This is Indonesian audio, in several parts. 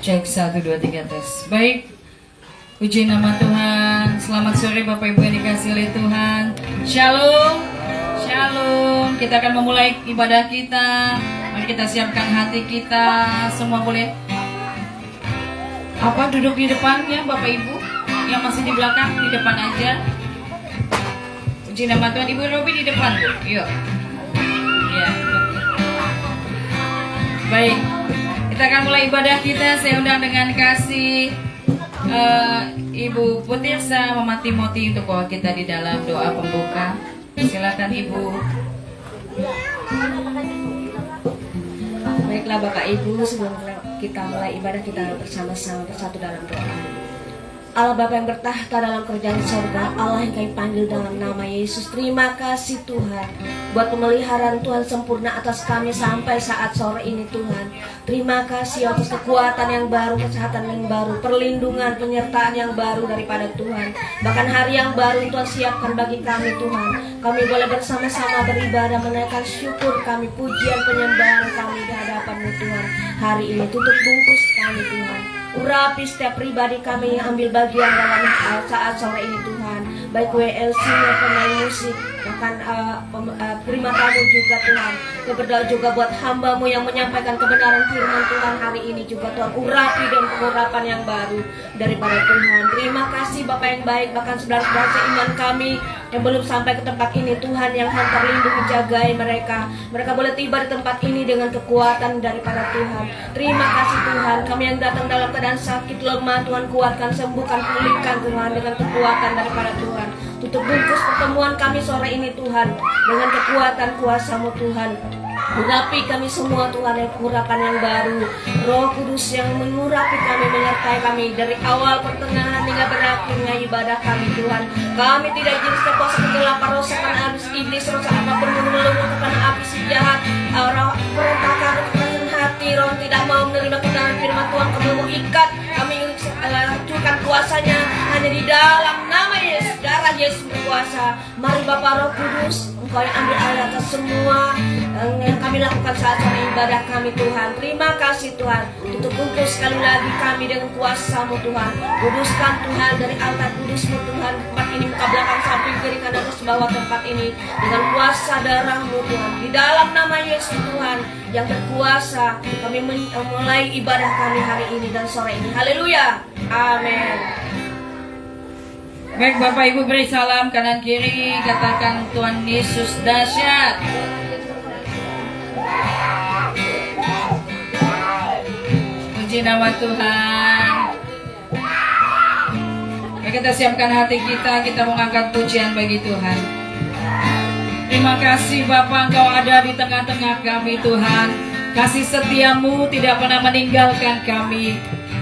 Cek 1, 2, 3 tes. Baik, puji nama Tuhan. Selamat sore Bapak Ibu yang dikasihi oleh Tuhan. Shalom. Shalom. Kita akan memulai ibadah kita. Mari kita siapkan hati kita. Semua boleh duduk di depannya Bapak Ibu. Yang masih di belakang di depan aja. Puji nama Tuhan. Ibu Robi di depan. Yuk. Ya. Baik. Kita akan mulai ibadah kita. Saya undang dengan kasih Ibu Putirsa Mama Timothy untuk bawa kita di dalam doa pembuka. Silakan Ibu. Baiklah Bapak Ibu, sebelum kita mulai ibadah kita bersama-sama bersatu dalam doa. Allah Bapa yang bertahta dalam kerajaan surga, Allah yang kami panggil dalam nama Yesus. Terima kasih Tuhan buat pemeliharaan Tuhan sempurna atas kami sampai saat sore ini Tuhan. Terima kasih atas kekuatan yang baru, kesehatan yang baru, perlindungan, penyertaan yang baru daripada Tuhan. Bahkan hari yang baru Tuhan siapkan bagi kami Tuhan. Kami boleh bersama-sama beribadah, menaikkan syukur kami, pujian penyembahan kami di hadapan-Mu Tuhan. Hari ini tutup bungkus kami Tuhan. Urapi setiap pribadi kami yang ambil bagian dalam saat sore ini Tuhan. Baik WLC, pemain musik, bahkan terima tamu juga Tuhan. Kami berdoa juga buat hamba-Mu yang menyampaikan kebenaran firman Tuhan hari ini juga Tuhan. Urapi dan pengurapan yang baru daripada Tuhan. Terima kasih Bapak yang baik, bahkan saudara-saudara seiman kami yang belum sampai ke tempat ini Tuhan, yang hantar lindungi jagai mereka. Mereka boleh tiba di tempat ini dengan kekuatan daripada Tuhan. Terima kasih Tuhan. Kami yang datang dalam keadaan sakit, lemah Tuhan, kuatkan, sembuhkan, pulihkan Tuhan dengan kekuatan daripada Tuhan. Tutup bungkus pertemuan kami sore ini Tuhan dengan kekuatan kuasa-Mu Tuhan. Urapi kami semua Tuhan, yang pengurapan yang baru. Roh Kudus yang mengurapi kami, menyertai kami dari awal, pertengahan hingga berakhirnya ibadah kami Tuhan. Kami tidak izin setiap kuasa kegelapan, rosakan habis iblis, rosak apapun mengelumurkan api si jahat, roh berontakan, keras hati, roh tidak mau menerima kebenaran firman Tuhan. Kami mau ikat, kami hancurkan kuasanya hanya di dalam nama Yesus, darah Yesus berkuasa. Mari Bapak Roh Kudus, Engkau yang ambil alih atas semua yang kami lakukan saat sore ibadah kami Tuhan. Terima kasih Tuhan. Tutup bungkus sekali lagi kami dengan kuasa-Mu Tuhan. Kuduskan Tuhan dari altar kudus-Mu Tuhan, tempat ini, muka belakang, samping, kiri, kanan, atas, bawah tempat ini dengan kuasa darah-Mu Tuhan. Di dalam nama Yesus Tuhan yang berkuasa, kami mulai ibadah kami hari ini dan sore ini. Haleluya. Amin. Baik Bapak Ibu, beri salam kanan kiri, katakan Tuhan Yesus dahsyat. Puji nama Tuhan. Mari kita siapkan hati kita mau angkat pujian bagi Tuhan. Terima kasih Bapa, Engkau ada di tengah-tengah kami Tuhan. Kasih setiamu tidak pernah meninggalkan kami.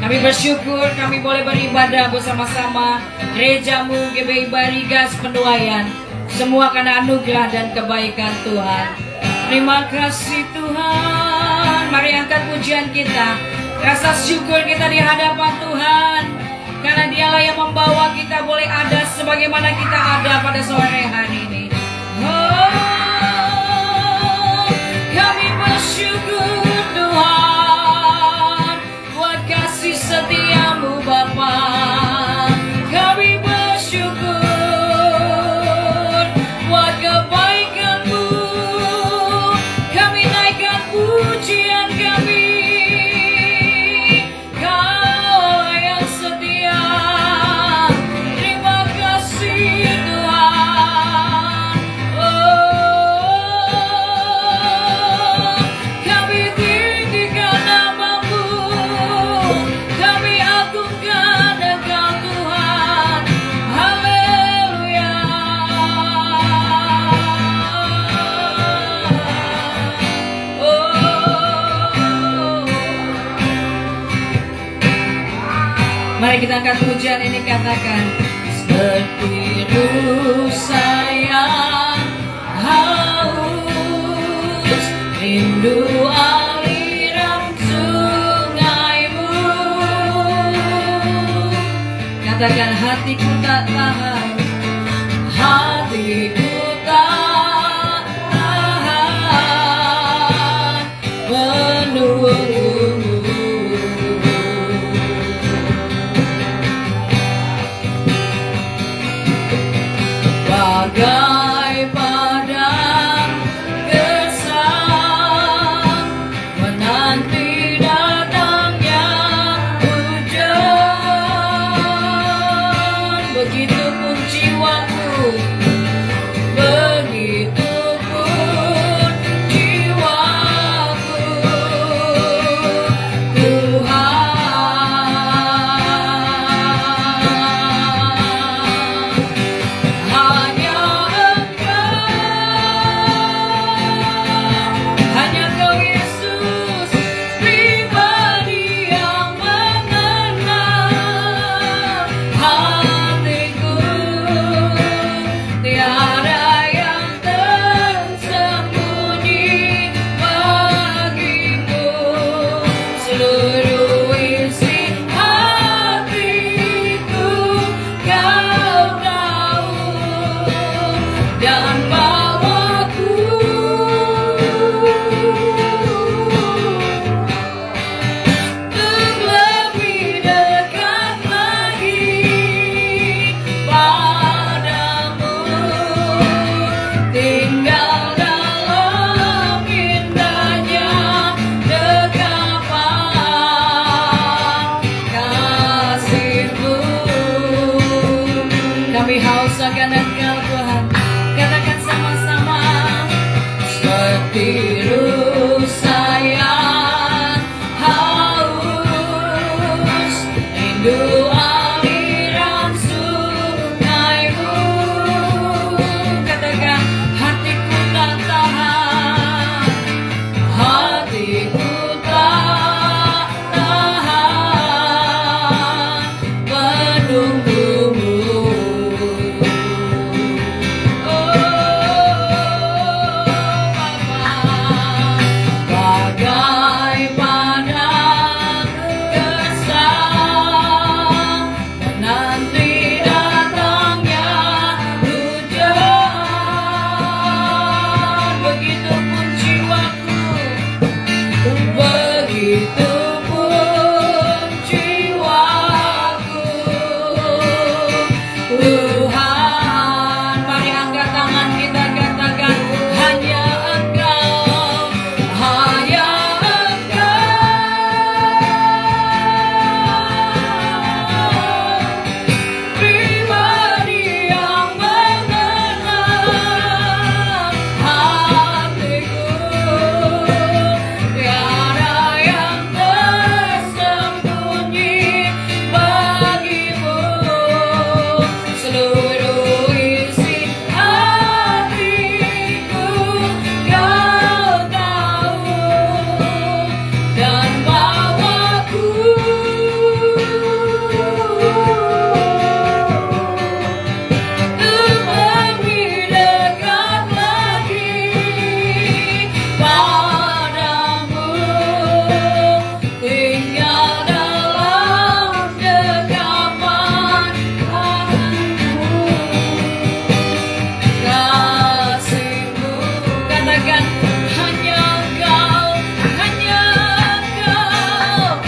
Kami bersyukur kami boleh beribadah bersama-sama gereja-Mu GBI Barigas Penduaian. Semua karena anugerah dan kebaikan Tuhan. Terima kasih Tuhan. Mari angkat pujian kita, rasa syukur kita di hadapan Tuhan, karena Dialah yang membawa kita boleh ada sebagaimana kita ada pada sore hari ini. Oh, kami bersyukur Tuhan buat kasih setia-Mu Bapa. Kami bersyukur buat kebaikan-Mu. Kami naikkan pujian kami. Kau yang setia. Terima kasih Tuhan. Oh, kami tinggikan nama-Mu. Kami agungkan Engkau Tuhan. Haleluya. Oh. Mari kita angkat pujian ini, katakan seperti saya haus rindu aliran sungai-Mu. Katakan hatiku tak tahan, hatiku tak tahan menunggu. Setiru sayang haus rindu aliran sungaimu. Katakan hatiku tak tahan, hatiku tak tahan menunggumu. Tuhan, mari angkat tangan kita katakan hanya Engkau, hanya Engkau, pribadi yang mengenal hatiku, tiada yang tersembunyi bagimu. Seluruh isi hatiku Kau tahu dan bawaku untuk lebih dekat lagi padamu, tinggal dalam dekapan tanganmu. Kasihmu, katakan hanya Engkau, hanya Engkau,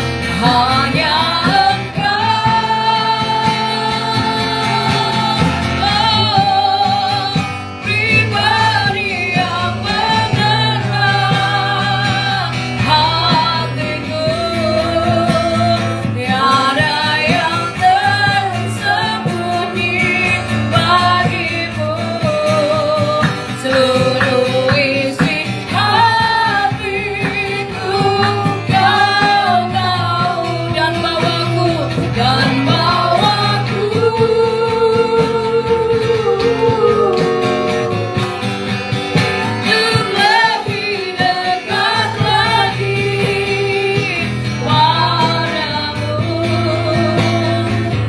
hanya Engkau, pribadi yang mengenal hatiku, tiada yang tersembunyi bagimu. Seluruh isi hatiku Kau tahu dan bawaku untuk lebih dekat lagi padamu,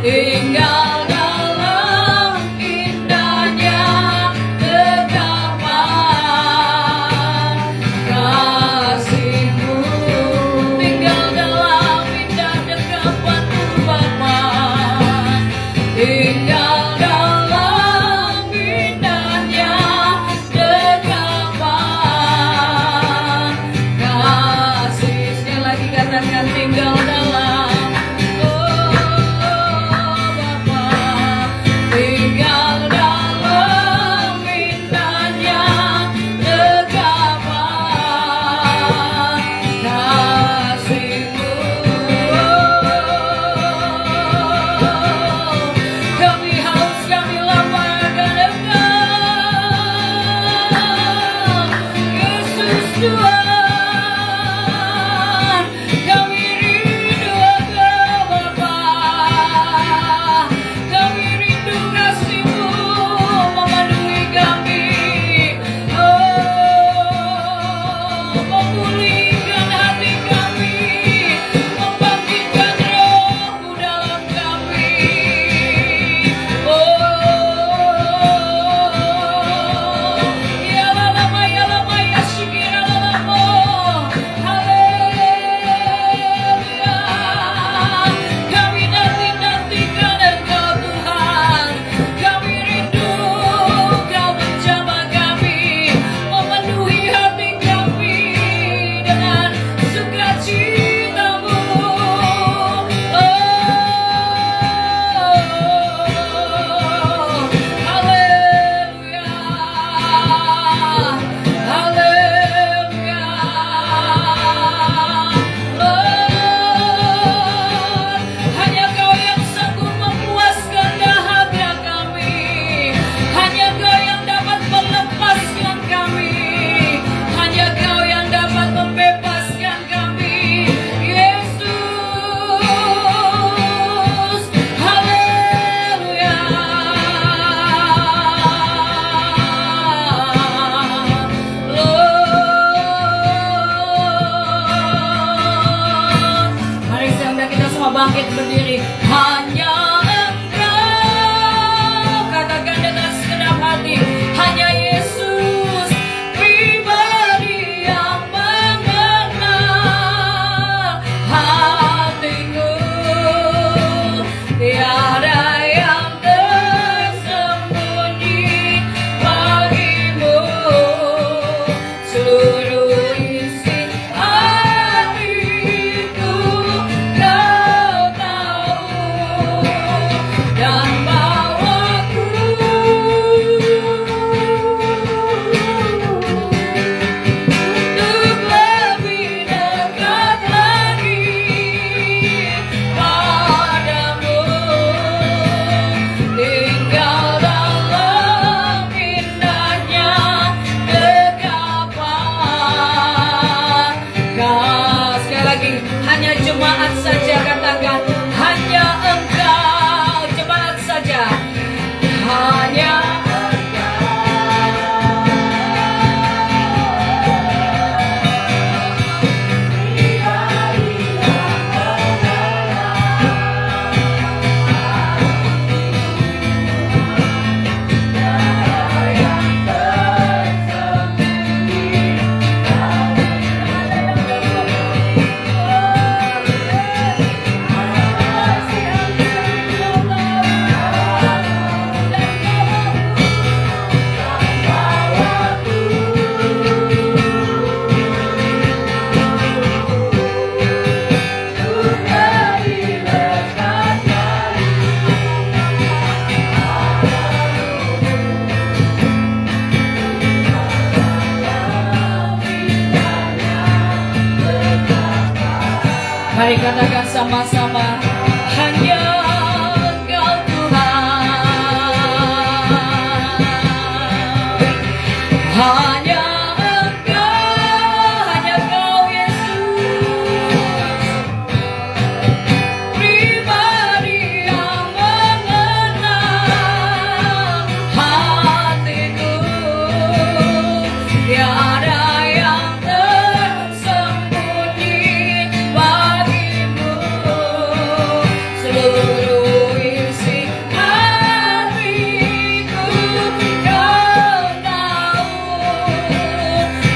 tinggal dalam indahnya dekapan kasihmu, tinggal dalam indah dekapan-Mu Bapa, tinggal dalam indahnya dekapan kasih. Sekali lagi katakan tinggal dalam, oh Bapa, tinggal dalam indahnya dekapan kasih-Mu. Kami haus, kami lapar akan Engkau, Yesus Tuhan. Kami rindu Engkau Bapa, kami rindu kasih-Mu memenuhi kami, oh memulihkan hati kami, membangkitkan roh-Mu dalam kami, oh ya lama ya shikira lama bangkit berdiri. Hanya Engkau, katakan dengan segenap hati, hanya Yesus pribadi yang mengenal hatiku. Tiada yang tersembunyi bagimu, seluruh isi hatiku Kau tahu, dan bawaku untuk lebih dekat lagi padamu, tinggal dalam indahnya dekapan. Sekali lagi, hanya jemaat saja katakan, hanya Engkau, jemaat saja, hanya mari katakan sama-sama, hanya Engkau Tuhan, hanya Engkau Yesus pribadi yang mengenal hatiku. Tiada yang tersembunyi bagimu, seluruh isi hatiku Kau tahu,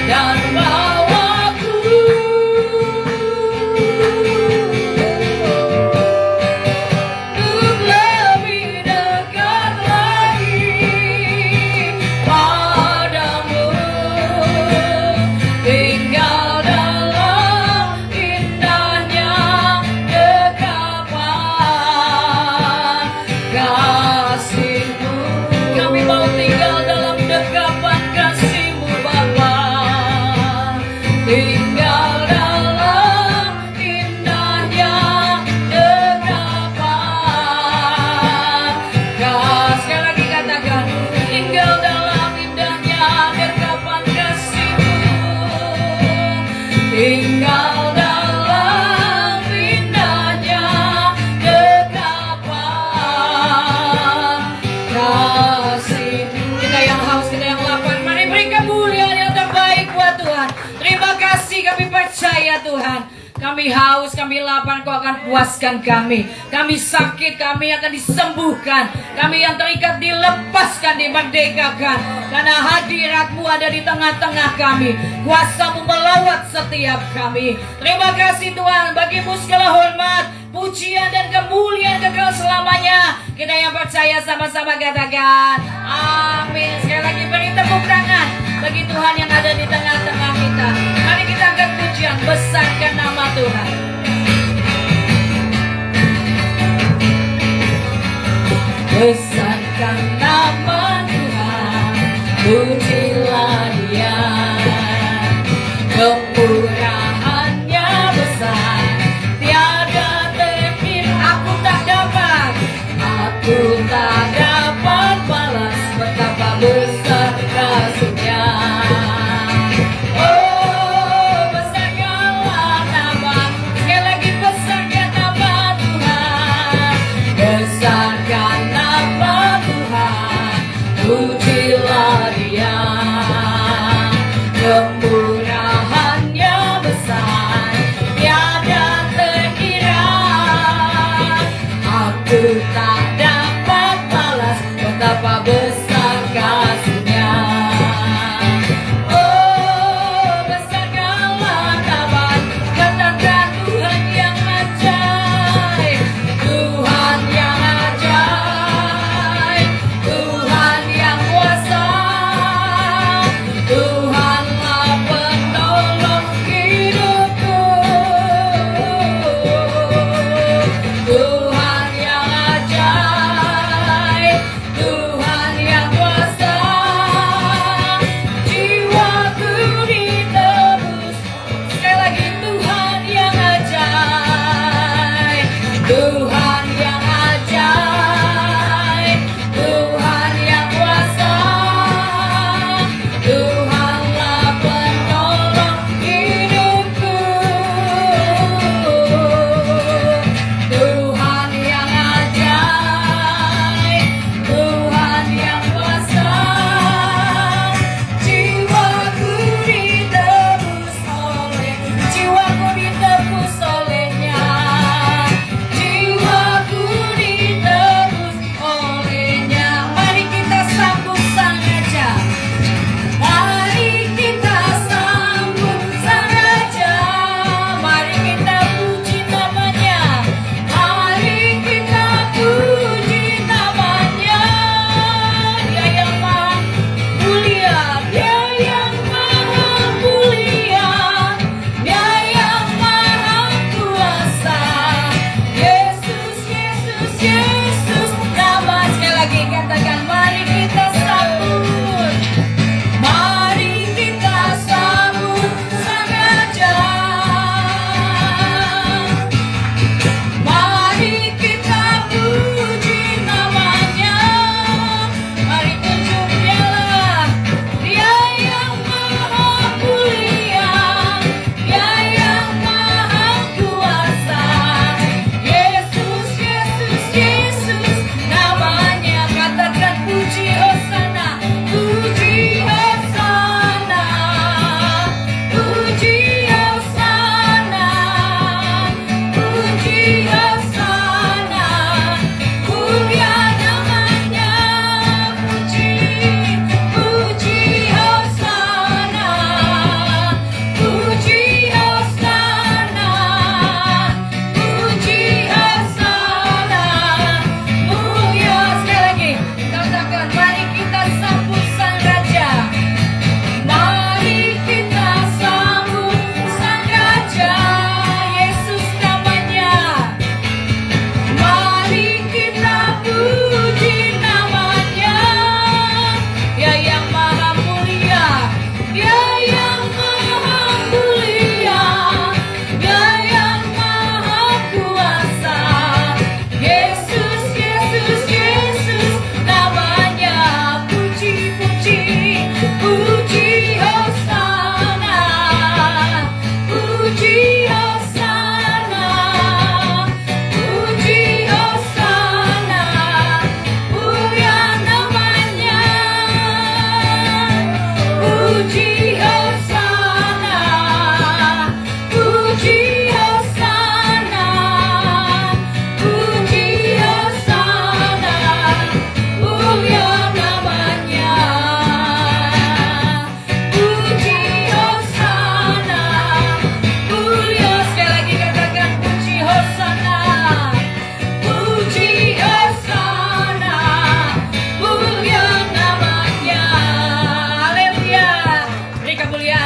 dan bawaku untuk lebih dekat lagi padamu, tinggal dalam indahnya dekapan kasih-Mu. Kami mau tinggal dalam dekapan kasih-Mu Bapa, tinggal dalam indahnya dekapan. Sekali lagi katakan, tinggal dalam indahnya dekapan kasih-Mu, tinggal dalam indahnya dekapan kasih-Mu. Kita yang haus, kita yang lapar, mari beri kemuliaan yang terbaik buat Tuhan. Terima kasih, kami percaya Tuhan. Kami haus, kami lapar, Kau akan puaskan kami. Kami sakit, kami akan disembuhkan. Kami yang terikat dilepaskan, dimerdekakan. Karena hadirat-Mu ada di tengah-tengah kami. Kuasa-Mu melawat setiap kami. Terima kasih Tuhan, bagimu segala hormat, pujian dan kemuliaan kekal selamanya. Kita yang percaya sama-sama katakan amin. Sekali lagi beri tepuk tangan bagi Tuhan yang ada di tengah-tengah kita. Mari kita angkat pujian, besarkan nama Tuhan. Besarkan nama Tuhan, pujilah Dia. Kemurahannya besar, tiada terkira. Aku tak dapat balas betapa besar kasih-Nya. Oh, besarkanlah nama, sekali lagi besarkan nama Tuhan. Besarkan nama Tuhan, pujilah Dia.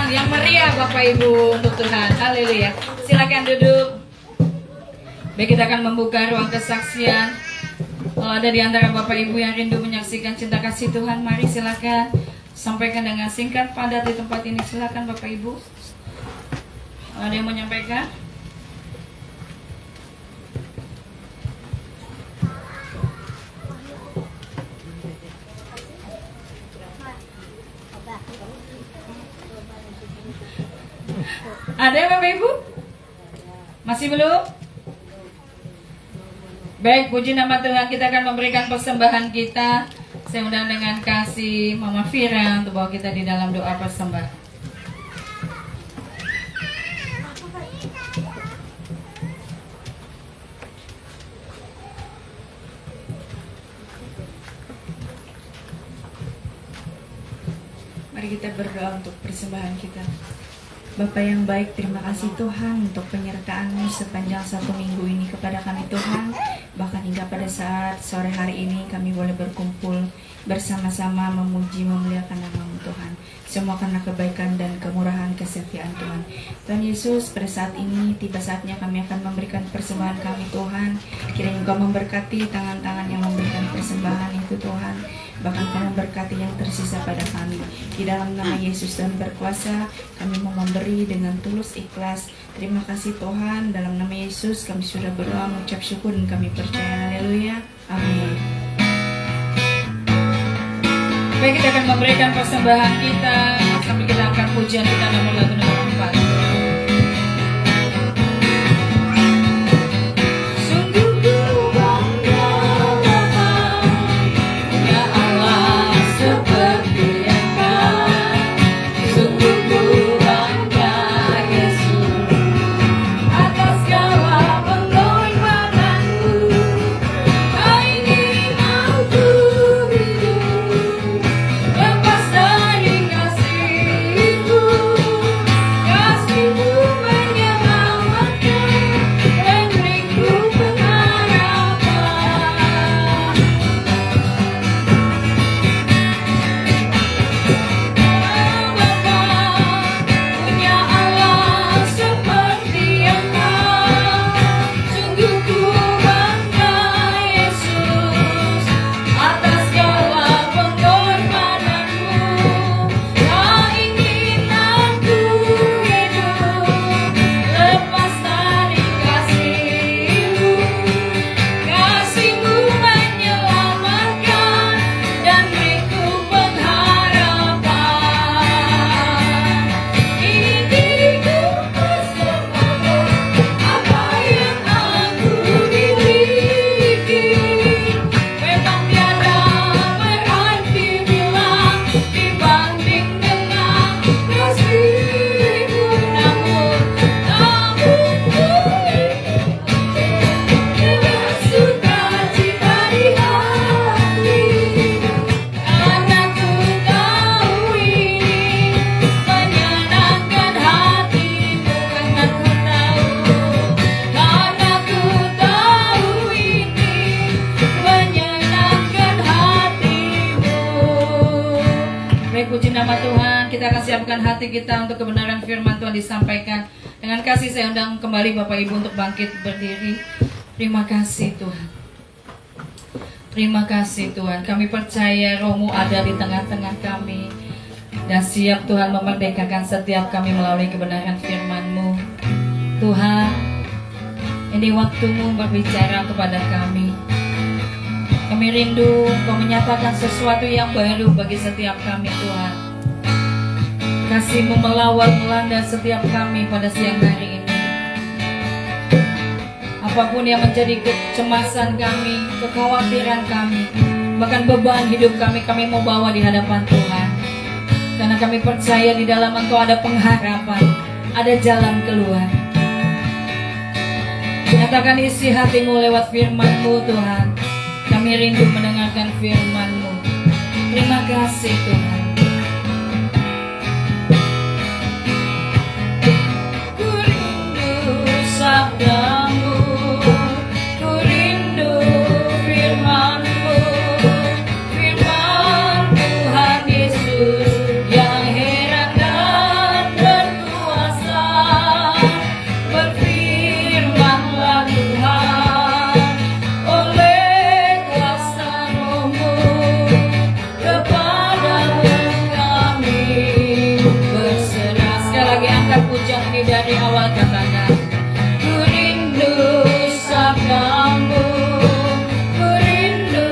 yang meriah Bapak Ibu untuk Tuhan. Haleluya. Silakan duduk. Baik, kita akan membuka ruang kesaksian. Kalau ada di antara Bapak Ibu yang rindu menyaksikan cinta kasih Tuhan, mari silakan sampaikan dengan singkat padat di tempat ini. Silakan Bapak Ibu. Ada yang mau menyampaikan? Ada ya Bapak Ibu? Masih belum? Baik, puji nama Tuhan, kita akan memberikan persembahan kita. Saya undang dengan kasih Mama Fira untuk bawa kita di dalam doa persembahan. Mari kita berdoa untuk persembahan kita. Bapa yang baik, terima kasih Tuhan untuk penyertaan-Mu sepanjang 1 minggu ini kepada kami Tuhan. Bahkan hingga pada saat sore hari ini kami boleh berkumpul bersama-sama memuji memuliakan nama-Mu Tuhan. Semua karena kebaikan dan kemurahan kesetiaan Tuhan. Tuhan Yesus, pada saat ini tiba saatnya kami akan memberikan persembahan kami Tuhan. Kiranya Engkau memberkati tangan-tangan yang memberikan persembahan itu Tuhan. Bahkan Kau memberkati yang tersisa pada kami. Di dalam nama Yesus dan berkuasa, kami mau memberi dengan tulus ikhlas. Terima kasih Tuhan. Dalam nama Yesus kami sudah berdoa, mengucap syukur dan kami percaya. Haleluya. Amin. Baik, kita akan memberikan persembahan kita sambil kita angkat pujian kita nomor lagu nomor 4. Hati kita untuk kebenaran firman Tuhan disampaikan. Dengan kasih saya undang kembali Bapak Ibu untuk bangkit berdiri. Terima kasih Tuhan. Terima kasih Tuhan. Kami percaya Roh-Mu ada di tengah-tengah kami dan siap Tuhan memerdekakan setiap kami melalui kebenaran firman-Mu. Tuhan, ini waktu-Mu berbicara kepada kami. Kami rindu Kau menyatakan sesuatu yang baru bagi setiap kami Tuhan. Kasih-Mu melawat melanda setiap kami pada siang hari ini. Apapun yang menjadi kecemasan kami, kekhawatiran kami, bahkan beban hidup kami, kami mau bawa di hadapan Tuhan. Karena kami percaya di dalam Engkau ada pengharapan, ada jalan keluar. Nyatakan isi hati-Mu lewat firman-Mu Tuhan. Kami rindu mendengarkan firman-Mu. Terima kasih Tuhan. Sabda-Mu, ku rindu firman-Mu, firman Tuhan Yesus yang heran dan pujian ini dari awal katakan, ku rindu sabdamu, ku rindu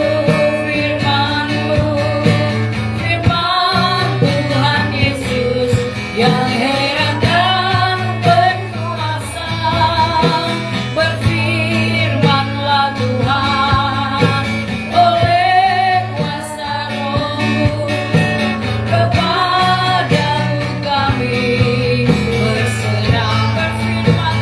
firman-Mu, firman Tuhan Yesus yang heran dan berkuasa. Berfirmanlah Tuhan oleh kuasa Roh-Mu, kepadamu kami berserah. Berfirman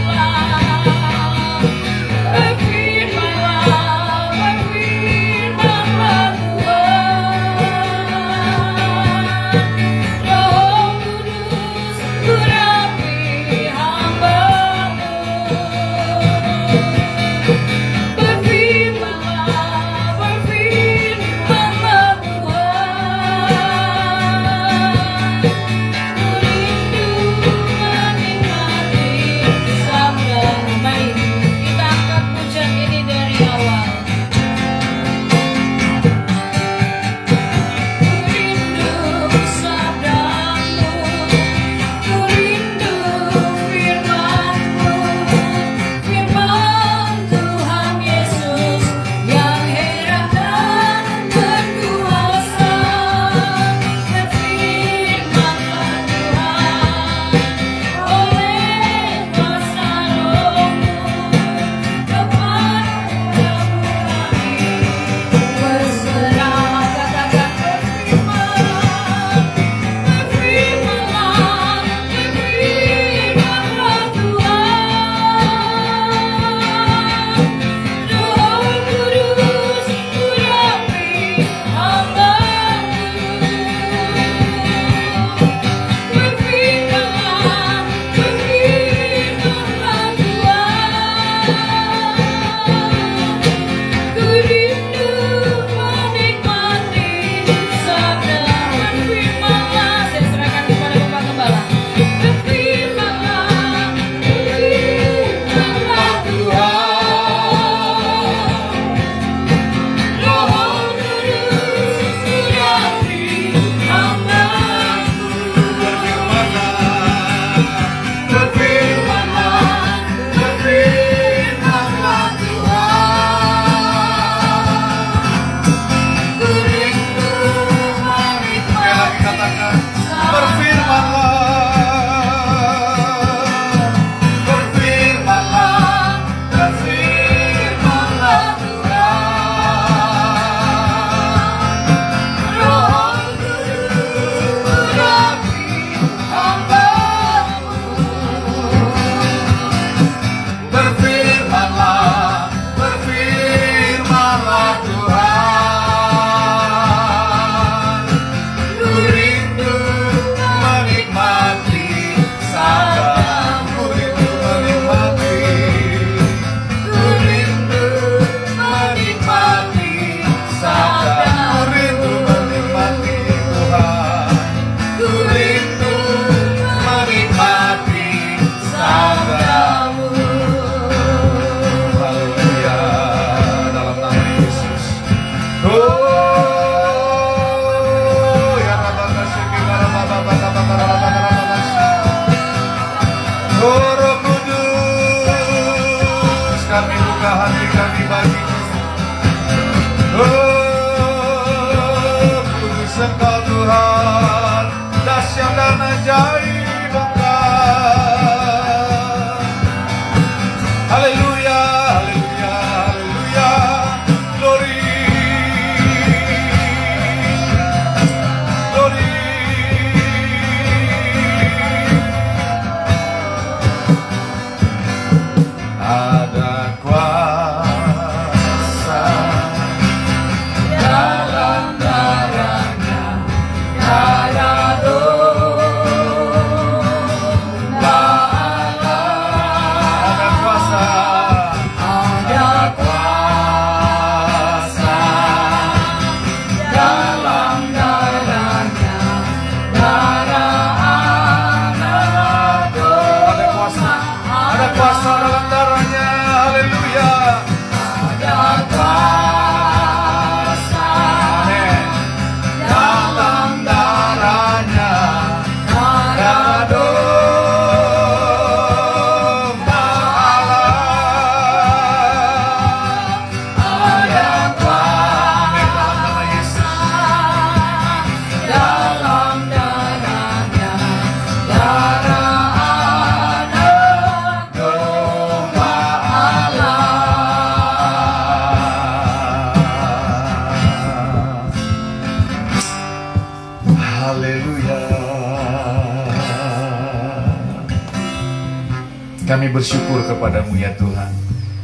Kami bersyukur kepadamu ya Tuhan,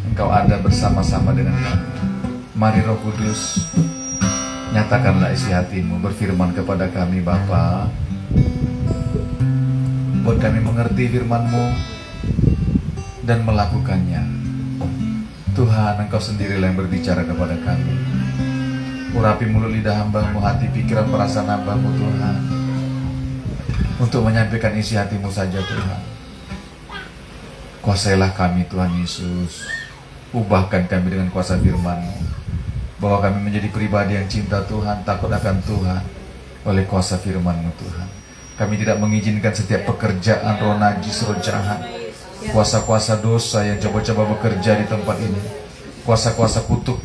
Engkau ada bersama-sama dengan kami. Mari Roh Kudus, nyatakanlah isi hatimu, berfirman kepada kami Bapa. Buat kami mengerti firman-Mu dan melakukannya. Tuhan, Engkau sendirilah yang berbicara kepada kami. Urapi mulut lidah hamba-Mu, hati, pikiran, perasaan hamba-Mu Tuhan, untuk menyampaikan isi hati-Mu saja Tuhan. Kuasailah kami Tuhan Yesus. Ubahkan kami dengan kuasa firman-Mu, bahwa kami menjadi pribadi yang cinta Tuhan, takut akan Tuhan, oleh kuasa firman-Mu Tuhan. Kami tidak mengizinkan setiap pekerjaan roh najis, roh jahat, kuasa-kuasa dosa yang coba-coba bekerja di tempat ini, kuasa-kuasa kutuk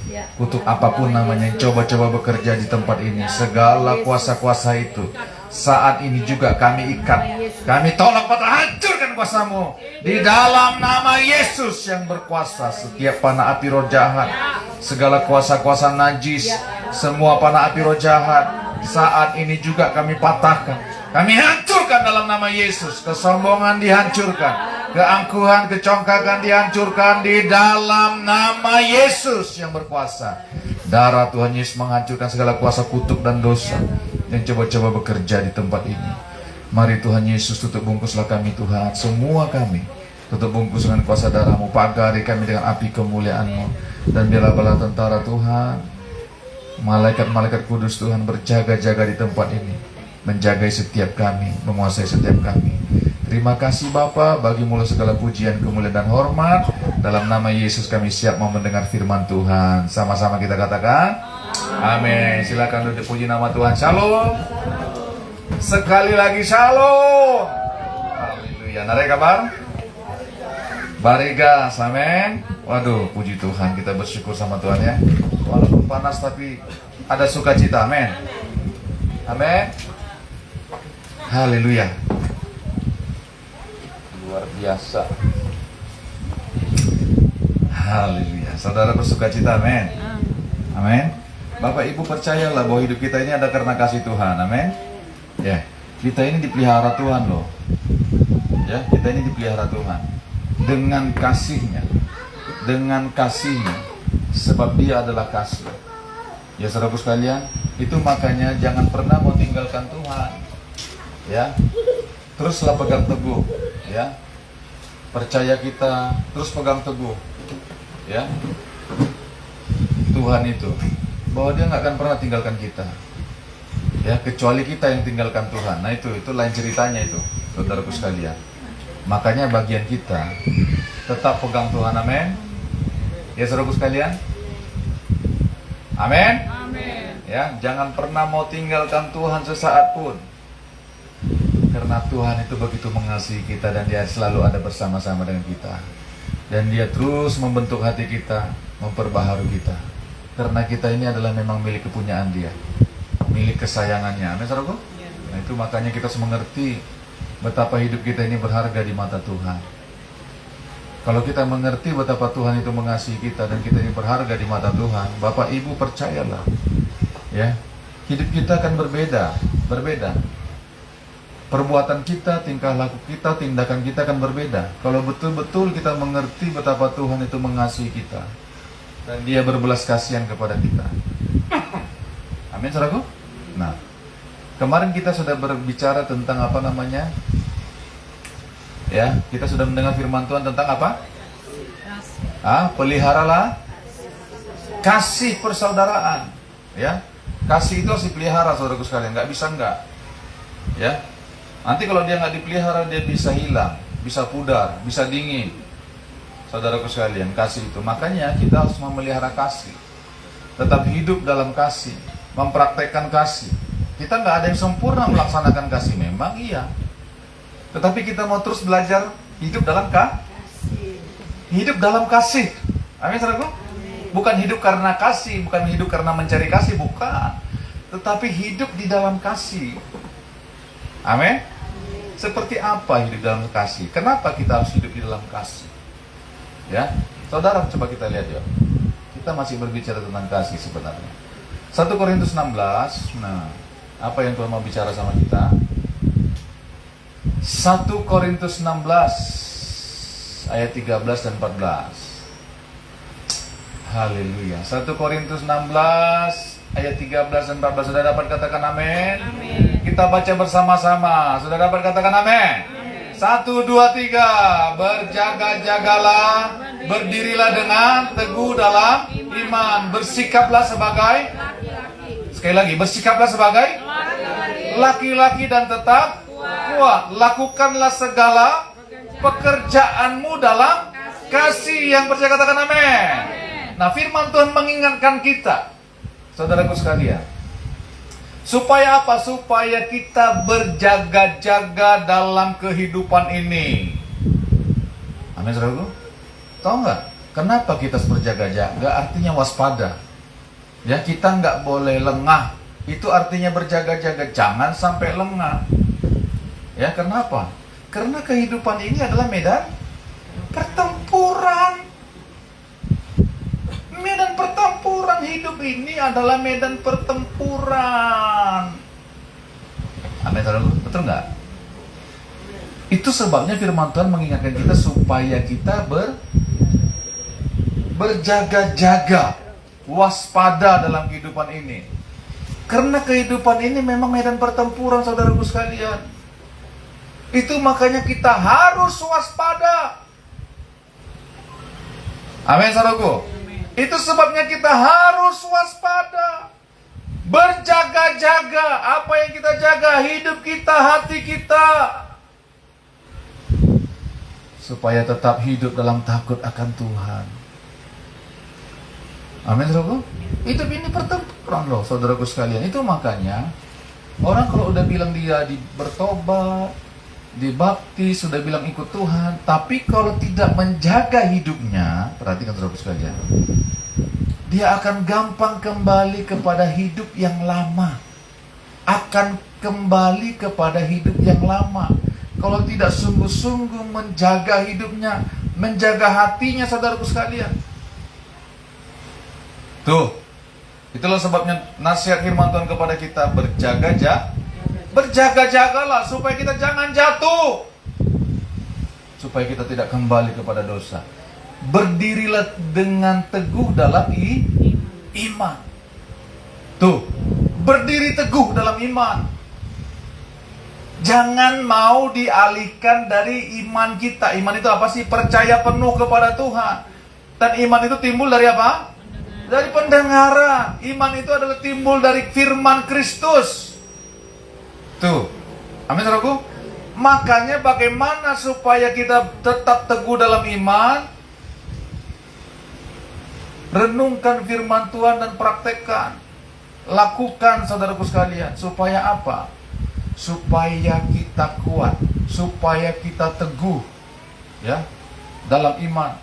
apapun namanya yang coba-coba bekerja di tempat ini. Segala kuasa-kuasa itu saat ini juga kami ikat, kami tolak patah, hancurkan kuasa-Mu di dalam nama Yesus yang berkuasa. Setiap panah api roh jahat, segala kuasa-kuasa najis, semua panah api roh jahat saat ini juga kami patahkan, kami hancurkan dalam nama Yesus. Kesombongan dihancurkan, keangkuhan, kecongkakan dihancurkan di dalam nama Yesus yang berkuasa. Darah Tuhan Yesus menghancurkan segala kuasa kutuk dan dosa yang coba-coba bekerja di tempat ini. Mari Tuhan Yesus, tutup bungkuslah kami Tuhan, semua kami tutup bungkus dengan kuasa darah-Mu, pagari kami dengan api kemuliaan-Mu, dan biarlah bala tentara Tuhan, malaikat-malaikat kudus Tuhan berjaga-jaga di tempat ini, menjagai setiap kami, menguasai setiap kami. Terima kasih Bapa, bagi mula segala pujian, kemuliaan dan hormat. Dalam nama Yesus kami siap mau mendengar firman Tuhan. Sama-sama kita katakan amin. Silakan duduk, puji nama Tuhan. Shalom. Sekali lagi shalom. Haleluya. Nare kabar? Bariga, amin. Waduh, puji Tuhan, kita bersyukur sama Tuhan ya. Walaupun panas tapi ada sukacita, amin. Amin. Haleluya. Luar biasa. Haleluya. Saudara bersukacita, amin. Amin. Bapak Ibu percayalah bahwa hidup kita ini ada karena kasih Tuhan, amin. Ya, kita ini dipelihara Tuhan loh. Ya, kita ini dipelihara Tuhan dengan kasih-Nya. Dengan kasih-Nya, sebab Dia adalah kasih. Ya saudaraku sekalian, itu makanya jangan pernah mau tinggalkan Tuhan. Ya, teruslah pegang teguh. Ya, percaya kita, terus pegang teguh. Ya, Tuhan itu, bahwa Dia nggak akan pernah tinggalkan kita. Ya, kecuali kita yang tinggalkan Tuhan. Nah itu lain ceritanya itu, saudaraku sekalian. Makanya bagian kita tetap pegang Tuhan, amin. Ya saudaraku sekalian, amin. Ya, jangan pernah mau tinggalkan Tuhan sesaat pun, karena Tuhan itu begitu mengasihi kita dan Dia selalu ada bersama-sama dengan kita, dan Dia terus membentuk hati kita, memperbaharui kita, karena kita ini adalah memang milik kepunyaan Dia, milik kesayangannya. Amin saudaraku. Nah itu makanya kita harus mengerti betapa hidup kita ini berharga di mata Tuhan. Kalau kita mengerti betapa Tuhan itu mengasihi kita dan kita ini berharga di mata Tuhan, Bapak Ibu percayalah, ya, hidup kita akan berbeda. Perbuatan kita, tingkah laku kita, tindakan kita akan berbeda. Kalau betul-betul kita mengerti betapa Tuhan itu mengasihi kita dan Dia berbelas kasihan kepada kita. Amin saudaraku. Nah, kemarin kita sudah berbicara tentang apa namanya? Ya, kita sudah mendengar firman Tuhan tentang apa? Peliharalah kasih persaudaraan. Ya, kasih itu harus dipelihara saudaraku sekalian, nggak bisa enggak. Ya, nanti kalau dia nggak dipelihara dia bisa hilang, bisa pudar, bisa dingin. Saudaraku sekalian, kasih itu. Makanya kita harus memelihara kasih, tetap hidup dalam kasih, mempraktekkan kasih. Kita nggak ada yang sempurna melaksanakan kasih, memang iya. Tetapi kita mau terus belajar hidup dalam kasih. Hidup dalam kasih. Amin, saudaraku? Bukan hidup karena kasih, bukan hidup karena mencari kasih, bukan. Tetapi hidup di dalam kasih. Amin. Seperti apa hidup dalam kasih? Kenapa kita harus hidup di dalam kasih? Ya, saudara, coba kita lihat ya. Kita masih berbicara tentang kasih sebenarnya. 1 Korintus 16. Nah, apa yang Tuhan mau bicara sama kita? 1 Korintus 16 ayat 13 dan 14. Haleluya. 1 Korintus 16 ayat 13 dan 14. Sudah dapat katakan amin? Amin. Kita baca bersama-sama. Sudah dapat katakan amin? 1, 2, 3. Berjaga-jagalah, berdirilah dengan teguh dalam iman, bersikaplah sebagai, sekali lagi, bersikaplah sebagai laki-laki dan tetap kuat. Lakukanlah segala pekerjaanmu dalam kasih. Yang percaya katakan amin. Nah, firman Tuhan mengingatkan kita, saudaraku sekalian, supaya apa? Supaya kita berjaga-jaga dalam kehidupan ini. Amin, saudaraku. Tahu nggak? Kenapa kita harus berjaga-jaga? Artinya waspada. Ya, kita nggak boleh lengah. Itu artinya berjaga-jaga. Jangan sampai lengah. Ya, kenapa? Karena kehidupan ini adalah medan pertempuran. Medan pertempuran, hidup ini adalah medan pertempuran. Amin, saudaraku. Betul nggak? Itu sebabnya firman Tuhan mengingatkan kita supaya kita berjaga-jaga, waspada dalam kehidupan ini. Karena kehidupan ini memang medan pertempuran, saudaraku sekalian. Itu makanya kita harus waspada. Amin, saudaraku. Itu sebabnya kita harus waspada, berjaga-jaga. Apa yang kita jaga? Hidup kita, hati kita, supaya tetap hidup dalam takut akan Tuhan. Amin, saudaraku. Hidup ini pertempuran loh, saudaraku sekalian. Itu makanya orang kalau udah bilang dia bertobat, dibaptis, sudah bilang ikut Tuhan, tapi kalau tidak menjaga hidupnya, perhatikan saudaraku sekalian, dia akan gampang kembali kepada hidup yang lama. Akan kembali kepada hidup yang lama. Kalau tidak sungguh-sungguh menjaga hidupnya, menjaga hatinya, saudaraku sekalian. Tuh, itulah sebabnya nasihat firman Tuhan kepada kita, berjaga-jagalah supaya kita jangan jatuh, supaya kita tidak kembali kepada dosa. Berdirilah dengan teguh dalam iman. Tuh, berdiri teguh dalam iman. Jangan mau dialihkan dari iman kita. Iman itu apa sih? Percaya penuh kepada Tuhan. Dan iman itu timbul dari apa? Dari pendengaran. Iman itu adalah timbul dari firman Kristus. Tuh, amin, saudaraku. Makanya bagaimana supaya kita tetap teguh dalam iman? Renungkan firman Tuhan dan praktekkan. Lakukan, saudaraku sekalian. Supaya apa? Supaya kita kuat, supaya kita teguh, ya, dalam iman.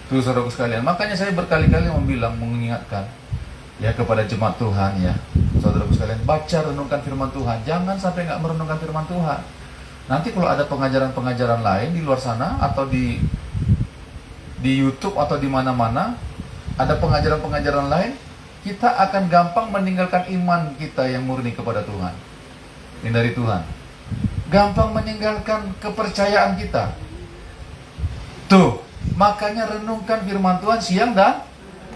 Tuh, saudaraku sekalian. Makanya saya berkali-kali mengingatkan, ya, kepada jemaat Tuhan, ya, saudaraku sekalian, baca, renungkan firman Tuhan. Jangan sampai nggak merenungkan firman Tuhan. Nanti kalau ada pengajaran-pengajaran lain di luar sana, atau di YouTube atau di mana-mana, ada pengajaran-pengajaran lain, kita akan gampang meninggalkan iman kita yang murni kepada Tuhan, yang dari Tuhan. Gampang meninggalkan kepercayaan kita. Tuh, makanya renungkan firman Tuhan siang dan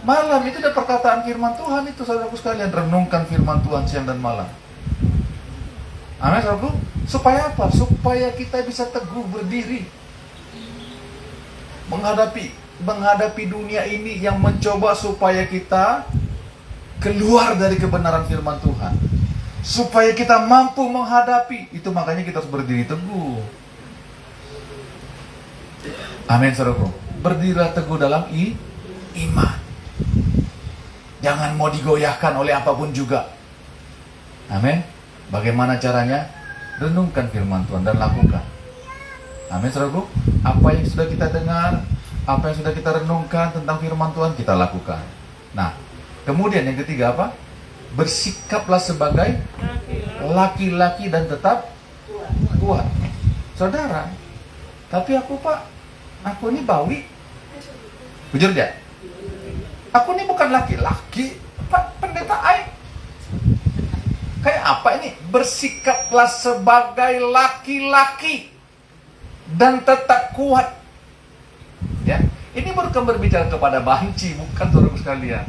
malam. Itu ada perkataan firman Tuhan itu, saudaraku sekalian. Renungkan firman Tuhan siang dan malam. Amin, saudaraku. Supaya apa? Supaya kita bisa teguh berdiri menghadapi dunia ini yang mencoba supaya kita keluar dari kebenaran firman Tuhan, supaya kita mampu menghadapi itu. Makanya kita harus berdiri teguh. Amin, saudaraku. Berdirilah teguh dalam iman. Jangan mau digoyahkan oleh apapun juga. Amin. Bagaimana caranya? Renungkan firman Tuhan dan lakukan. Amin, saudaraku. Apa yang sudah kita dengar, apa yang sudah kita renungkan tentang firman Tuhan, kita lakukan. Nah, kemudian yang ketiga apa? Bersikaplah sebagai laki-laki dan tetap kuat. Saudara, tapi aku ini bawi. Jujur dia. Aku ini bukan laki-laki, Pak Pendeta Ai. Kayak apa ini? Bersikaplah sebagai laki-laki. dan tetap kuat. Ya, ini bukan berbicara kepada banci, bukan saudara sekalian.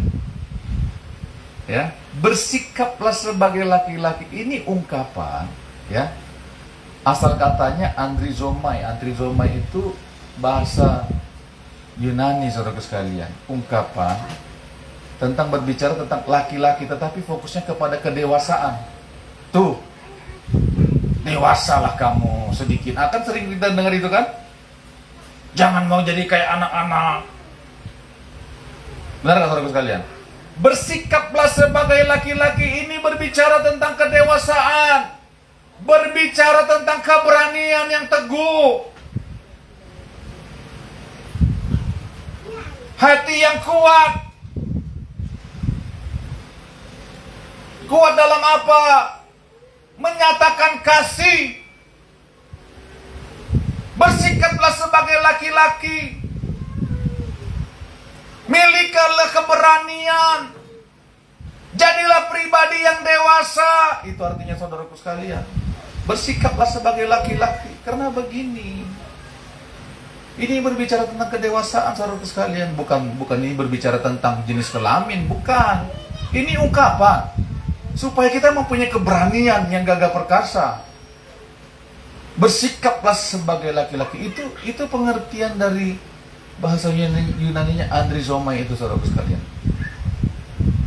Ya, bersikaplah sebagai laki-laki. Ini ungkapan, ya. Asal katanya andrizomai. Andrizomai itu bahasa Yunani, saudara sekalian. Ungkapan tentang berbicara tentang laki-laki, tetapi fokusnya kepada kedewasaan. Tuh, dewasalah kamu sedikit. Akan sering kita dengar itu kan? Jangan mau jadi kayak anak-anak. Benar nggak saudara sekalian? Bersikaplah sebagai laki-laki, ini berbicara tentang kedewasaan, berbicara tentang keberanian yang teguh, hati yang kuat. Kuat dalam apa? Menyatakan kasih. Bersikaplah sebagai laki-laki. Milikilah keberanian. Jadilah pribadi yang dewasa. Itu artinya saudaraku sekalian. Bersikaplah sebagai laki-laki. Karena begini, ini berbicara tentang kedewasaan saudaraku sekalian. Bukan ini berbicara tentang jenis kelamin. Bukan. Ini ungkapan supaya kita mempunyai keberanian yang gagah perkasa. Bersikaplah sebagai laki-laki. Itu pengertian dari bahasa Yunaninya andrizomai itu saudara sekalian.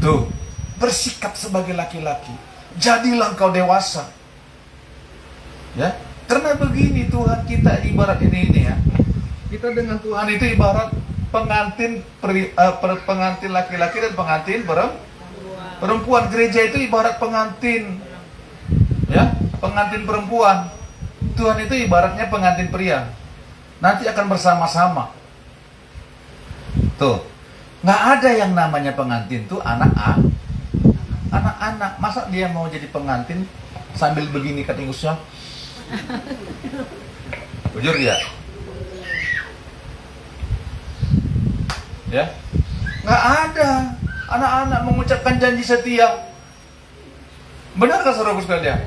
Tuh, bersikap sebagai laki-laki. Jadilah engkau dewasa. Ya, karena begini Tuhan kita ibarat ini ya. Kita dengan Tuhan itu ibarat pengantin pengantin laki-laki dan pengantin perempuan. Gereja itu ibarat pengantin, ya, pengantin perempuan. Tuhan itu ibaratnya pengantin pria. Nanti akan bersama-sama. Tuh, nggak ada yang namanya pengantin tuh anak-anak. Masa dia mau jadi pengantin sambil begini katingusnya? Jujur ya? Ya, nggak ada anak-anak mengucapkan janji setia. Benarkah saudaraku sekalian?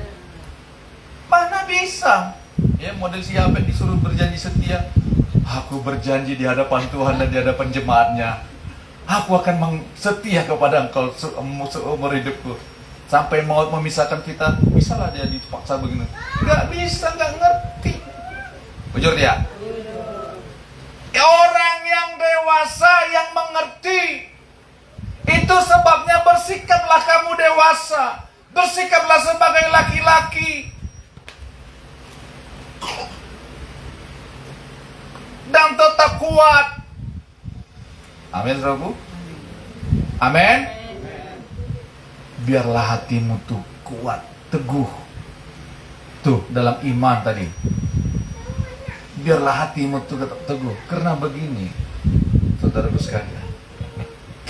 Mana bisa? Ya, model siapa disuruh berjanji setia? Aku berjanji di hadapan Tuhan dan di hadapan jemaatnya, aku akan setia kepada engkau seumur hidupku. Sampai maut memisahkan kita. Bisalah dia dipaksa begini? Gak bisa, gak ngerti. Jujur dia. Orang yang dewasa yang mengerti. Itu sebabnya bersikaplah kamu dewasa. Bersikaplah sebagai laki-laki. Dan tetap kuat. Amin, saudaraku. Amin. Biarlah hatimu tuh kuat, teguh. Tuh, dalam iman tadi. Biarlah hatimu tuh tetap teguh. Karena begini, saudaraku sekalian,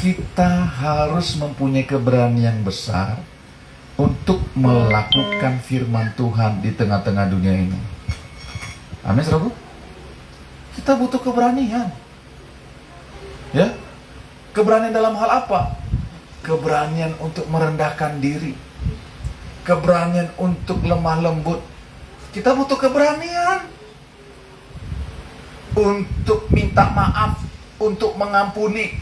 kita harus mempunyai keberanian besar untuk melakukan firman Tuhan di tengah-tengah dunia ini. Amin, saudaraku. Kita butuh keberanian. Ya. Keberanian dalam hal apa? Keberanian untuk merendahkan diri. Keberanian untuk lemah lembut. Kita butuh keberanian untuk minta maaf, untuk mengampuni.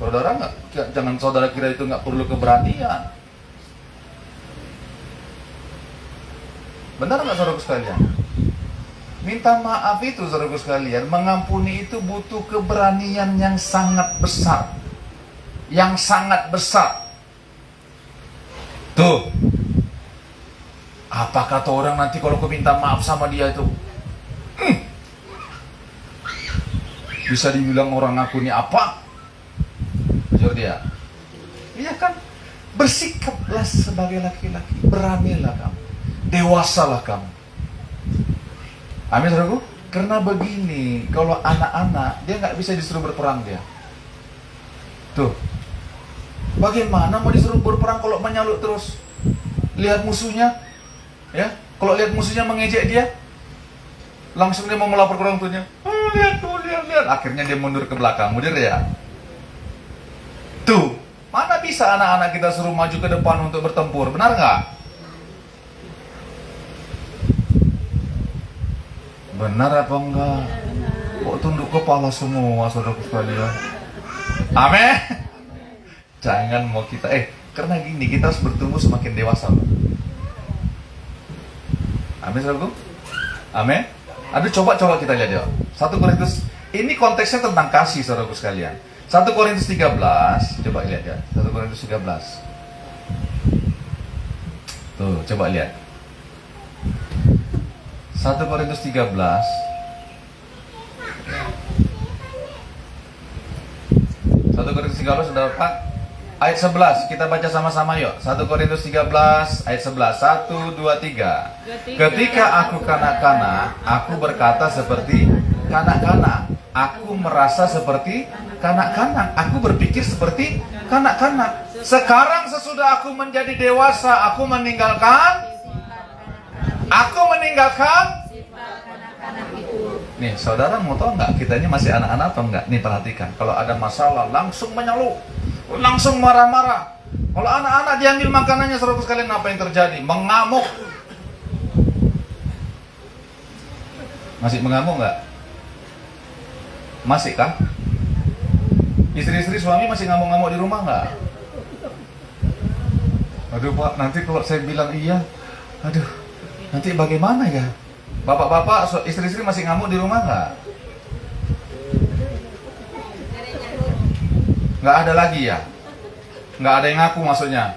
Saudara jangan saudara kira itu nggak perlu keberanian. Benar nggak saudaraku sekalian? Minta maaf itu saudaraku sekalian, mengampuni itu butuh keberanian yang sangat besar. Yang sangat besar. Tuh. Apa kata orang nanti kalau aku minta maaf sama dia itu? Bisa dibilang orang aku ini apa? Jujur dia. Iya kan? Bersikaplah sebagai laki-laki. Beranilah kamu. Dewasalah kamu. Amin, saudaraku. Karena begini, kalau anak-anak dia nggak bisa disuruh berperang dia. Tuh, bagaimana mau disuruh berperang kalau menyaluk terus? Lihat musuhnya, ya. Kalau lihat musuhnya mengejek dia, langsung dia mau melapor ke orang tuanya. Lihat tuh, lihat. Akhirnya dia mundur ke belakang, mundur ya. Tuh, mana bisa anak-anak kita suruh maju ke depan untuk bertempur? Benar nggak? Benar apa enggak? Kok tunduk kepala semua saudaraku sekalian? Amin. Jangan mau kita karena gini kita harus bertumbuh semakin dewasa. Amin saudaraku. Amin. Aduh coba kita lihat ya. 1 Korintus ini konteksnya tentang kasih saudaraku sekalian. 1 Korintus 13, coba lihat ya. 1 Korintus 13. Tuh, coba lihat. 1 Korintus 13 sudah dapat ayat 11. Kita baca sama-sama yuk. 1 Korintus 13 ayat 11. 1, 2, 3. Ketika aku kanak-kanak, aku berkata seperti kanak-kanak. Aku merasa seperti kanak-kanak. Aku berpikir seperti kanak-kanak. Sekarang sesudah aku menjadi dewasa, aku meninggalkan nih, saudara mau tahu nggak kita ini masih anak-anak atau enggak? Nih perhatikan, kalau ada masalah langsung mengeluh, langsung marah-marah. Kalau anak-anak diambil makanannya, saudara sekalian apa yang terjadi? Mengamuk. Masih mengamuk nggak? Masih kah? Istri-istri suami masih ngamuk-ngamuk di rumah nggak? Aduh Pak, nanti kalau saya bilang iya, aduh, nanti bagaimana ya? Bapak-bapak, istri-istri masih ngamuk di rumah nggak? Nggak ada lagi ya? Nggak ada yang ngaku maksudnya?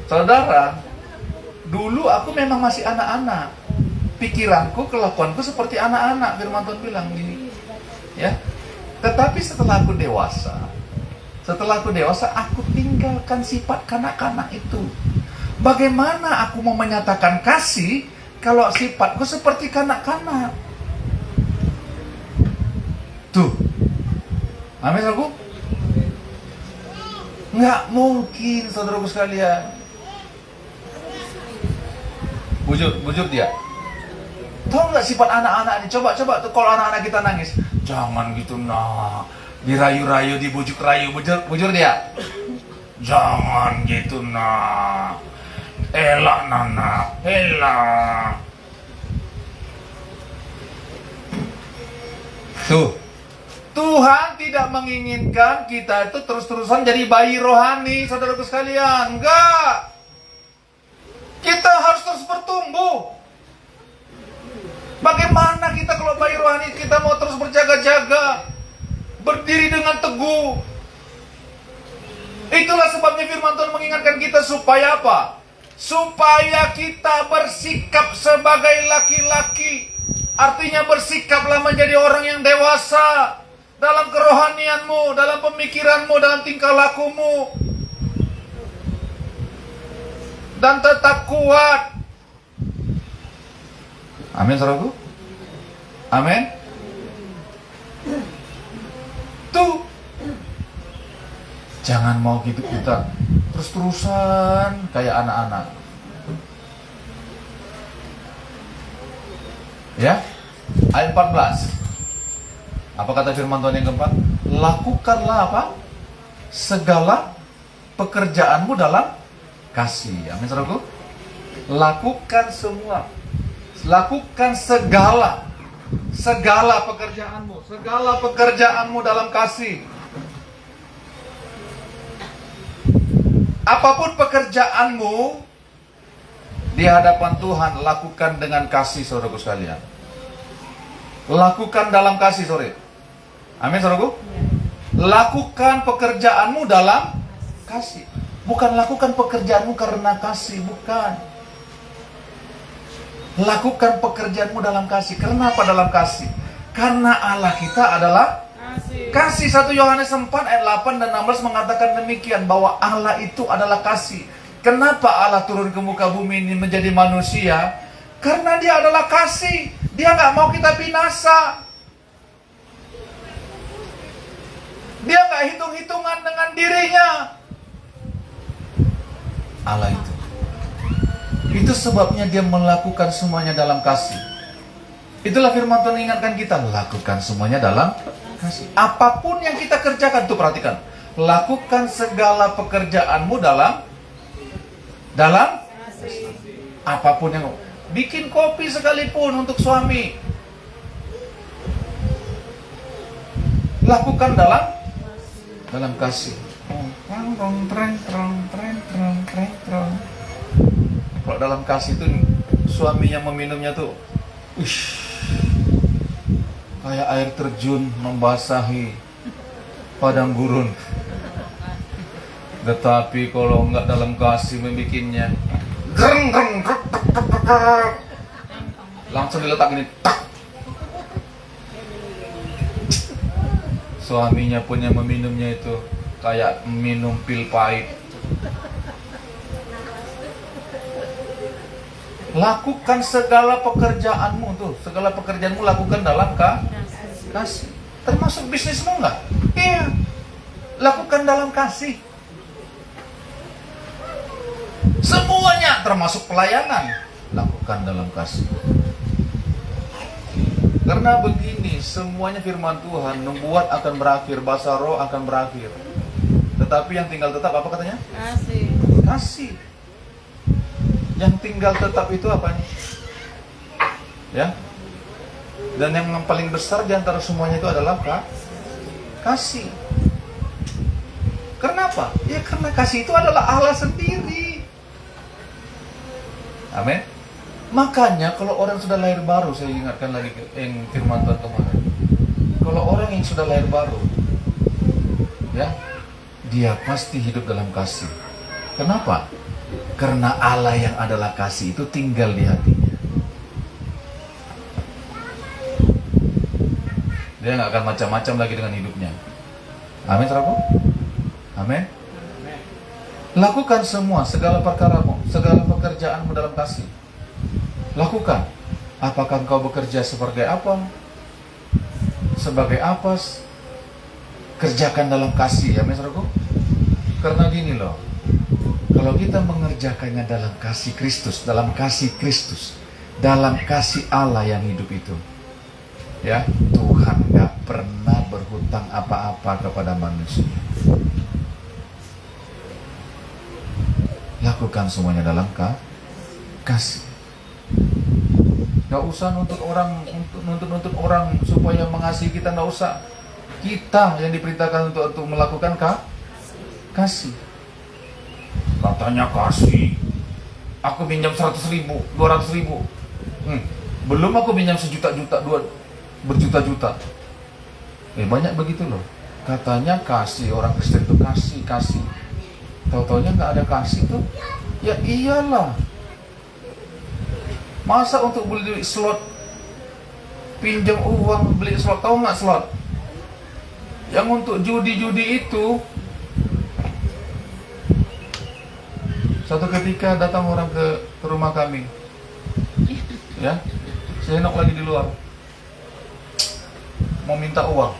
Saudara, dulu aku memang masih anak-anak. Pikiranku, kelakuanku seperti anak-anak. Firman Tuhan bilang gini, ya. Tetapi setelah aku dewasa, aku tinggalkan sifat kanak-kanak itu. Bagaimana aku mau menyatakan kasih kalau sifatku seperti kanak-kanak? Tuh. Amin, saudaraku? Nggak mungkin, saudaraku sekalian. Bujur dia. Tahu nggak sifat anak-anak ini? Coba tuh kalau anak-anak kita nangis, jangan gitu nak. Dirayu-rayu, dibujuk rayu, bujur dia. Jangan gitu nak. Elak nana, elak. Tuh, Tuhan tidak menginginkan kita itu terus-terusan jadi bayi rohani, saudaraku sekalian. Enggak. Kita harus terus bertumbuh. Bagaimana kita kalau bayi rohani kita mau terus berjaga-jaga, berdiri dengan teguh. Itulah sebabnya firman Tuhan mengingatkan kita supaya apa? Supaya kita bersikap sebagai laki-laki. Artinya bersikaplah menjadi orang yang dewasa dalam kerohanianmu, dalam pemikiranmu, dalam tingkah lakumu. Dan tetap kuat. Amin, saudaraku. Amin. Tuh. Jangan mau gitu kita terus-terusan kayak anak-anak. Ya. Ayat 14. Apa kata firman Tuhan yang keempat? Lakukanlah apa? Segala pekerjaanmu dalam kasih. Amin, saudaraku. Lakukan semua. Lakukan segala pekerjaanmu dalam kasih. Apapun pekerjaanmu di hadapan Tuhan, lakukan dengan kasih, saudaraku sekalian. Lakukan dalam kasih, sore. Amin, saudaraku. Lakukan pekerjaanmu dalam kasih. Bukan lakukan pekerjaanmu karena kasih, bukan. Lakukan pekerjaanmu dalam kasih. Kenapa dalam kasih? Karena Allah kita adalah kasih. 1 Yohanes 4 ayat 8 dan 16 mengatakan demikian, bahwa Allah itu adalah kasih. Kenapa Allah turun ke muka bumi ini menjadi manusia? Karena dia adalah kasih. Dia nggak mau kita binasa. Dia nggak hitung-hitungan dengan dirinya. Allah itu sebabnya dia melakukan semuanya dalam kasih. Itulah firman Tuhan ingatkan kita, lakukan semuanya dalam kasih. Apapun yang kita kerjakan, tuh perhatikan, lakukan segala pekerjaanmu dalam kasih. Apapun yang Bikin kopi sekalipun untuk suami. Lakukan dalam kasih. Kalau dalam kasih itu suami yang meminumnya tuh, kayak air terjun membasahi padang gurun. Tetapi kalau enggak dalam kasih membikinnya, langsung diletak gini, tak. Suaminya pun yang meminumnya itu kayak minum pil pahit. Lakukan segala pekerjaanmu tuh, segala pekerjaanmu lakukan dalam kasih. Termasuk bisnismu enggak? Iya. Lakukan dalam kasih. Semuanya termasuk pelayanan, lakukan dalam kasih. Karena begini, semuanya firman Tuhan membuat akan berakhir, bahasa roh akan berakhir. Tetapi yang tinggal tetap apa katanya? Kasih. Kasih. Yang tinggal tetap itu apa? Ya. Dan yang paling besar di antara semuanya itu adalah kasih. Kenapa? Ya karena kasih itu adalah Allah sendiri. Amin. Makanya kalau orang sudah lahir baru, saya ingatkan lagi yang firman Tuhan kemarin. Kalau orang yang sudah lahir baru, ya, dia pasti hidup dalam kasih. Kenapa? Karena Allah yang adalah kasih itu tinggal di hatinya. Dia nggak akan macam-macam lagi dengan hidupnya. Amin, saudaraku. Amin. Lakukan semua, segala perkaramu, segala pekerjaanmu dalam kasih. Lakukan. Apakah engkau bekerja sebagai apa? Sebagai apa? Kerjakan dalam kasih, ya, saudaraku. Karena gini loh, kalau kita mengerjakannya dalam kasih Kristus, dalam kasih Kristus, dalam kasih Allah yang hidup itu, ya, Tuhan gak pernah berhutang apa-apa kepada manusia. Lakukan semuanya dalam kasih. Gak usah nuntut orang supaya mengasihi kita, gak usah. Kita yang diperintahkan untuk melakukan kasih. Katanya kasih, aku pinjam 100.000, 200.000. Belum aku pinjam sejuta-juta, berjuta-juta. Banyak begitu loh. Katanya kasih, orang Kristen itu kasih. Tahu-taunya nggak ada kasih tuh. Ya iyalah. Masa untuk beli slot, pinjam uang beli slot, tahu nggak slot? Yang untuk judi-judi itu. Suatu ketika datang orang ke rumah kami, ya, saya enak lagi di luar, mau minta uang.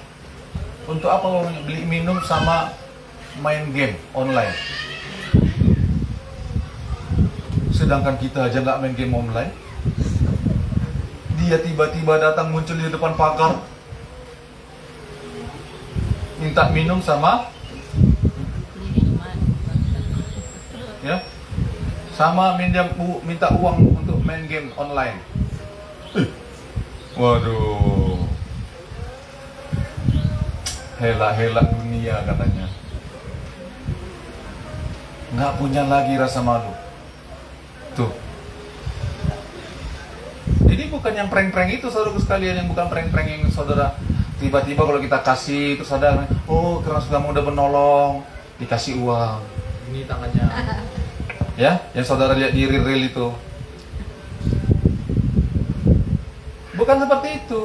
Untuk apa uangnya? Beli minum sama main game online. Sedangkan kita aja nggak main game online. Dia tiba-tiba datang muncul di depan pagar, minta minum sama, ya, sama minta uang untuk main game online. Waduh, hela-hela dunia katanya. Nggak punya lagi rasa malu. Tuh. Jadi bukan yang prank-prank itu, saudara sekalian, yang bukan prank-prank yang saudara tiba-tiba kalau kita kasih terus ada, oh karena kamu udah menolong, dikasih uang. Ini tangannya. Ya, yang saudara lihat di reel itu. Bukan seperti itu.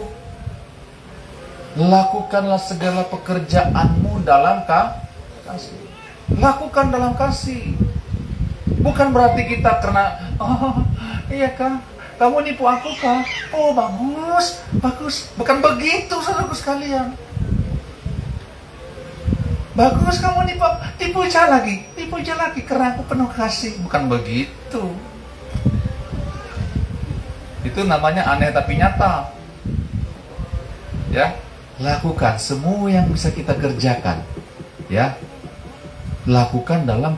Lakukanlah segala pekerjaanmu dalam kasih. Lakukan dalam kasih. Bukan berarti kita karena, oh iya kak, kamu nipu aku kak, oh bagus. Bukan begitu saudaraku sekalian. Bagus kamu tipu aja lagi karena aku penuh kasih. Bukan begitu. Itu namanya aneh tapi nyata. Ya, lakukan semua yang bisa kita kerjakan. Ya, lakukan dalam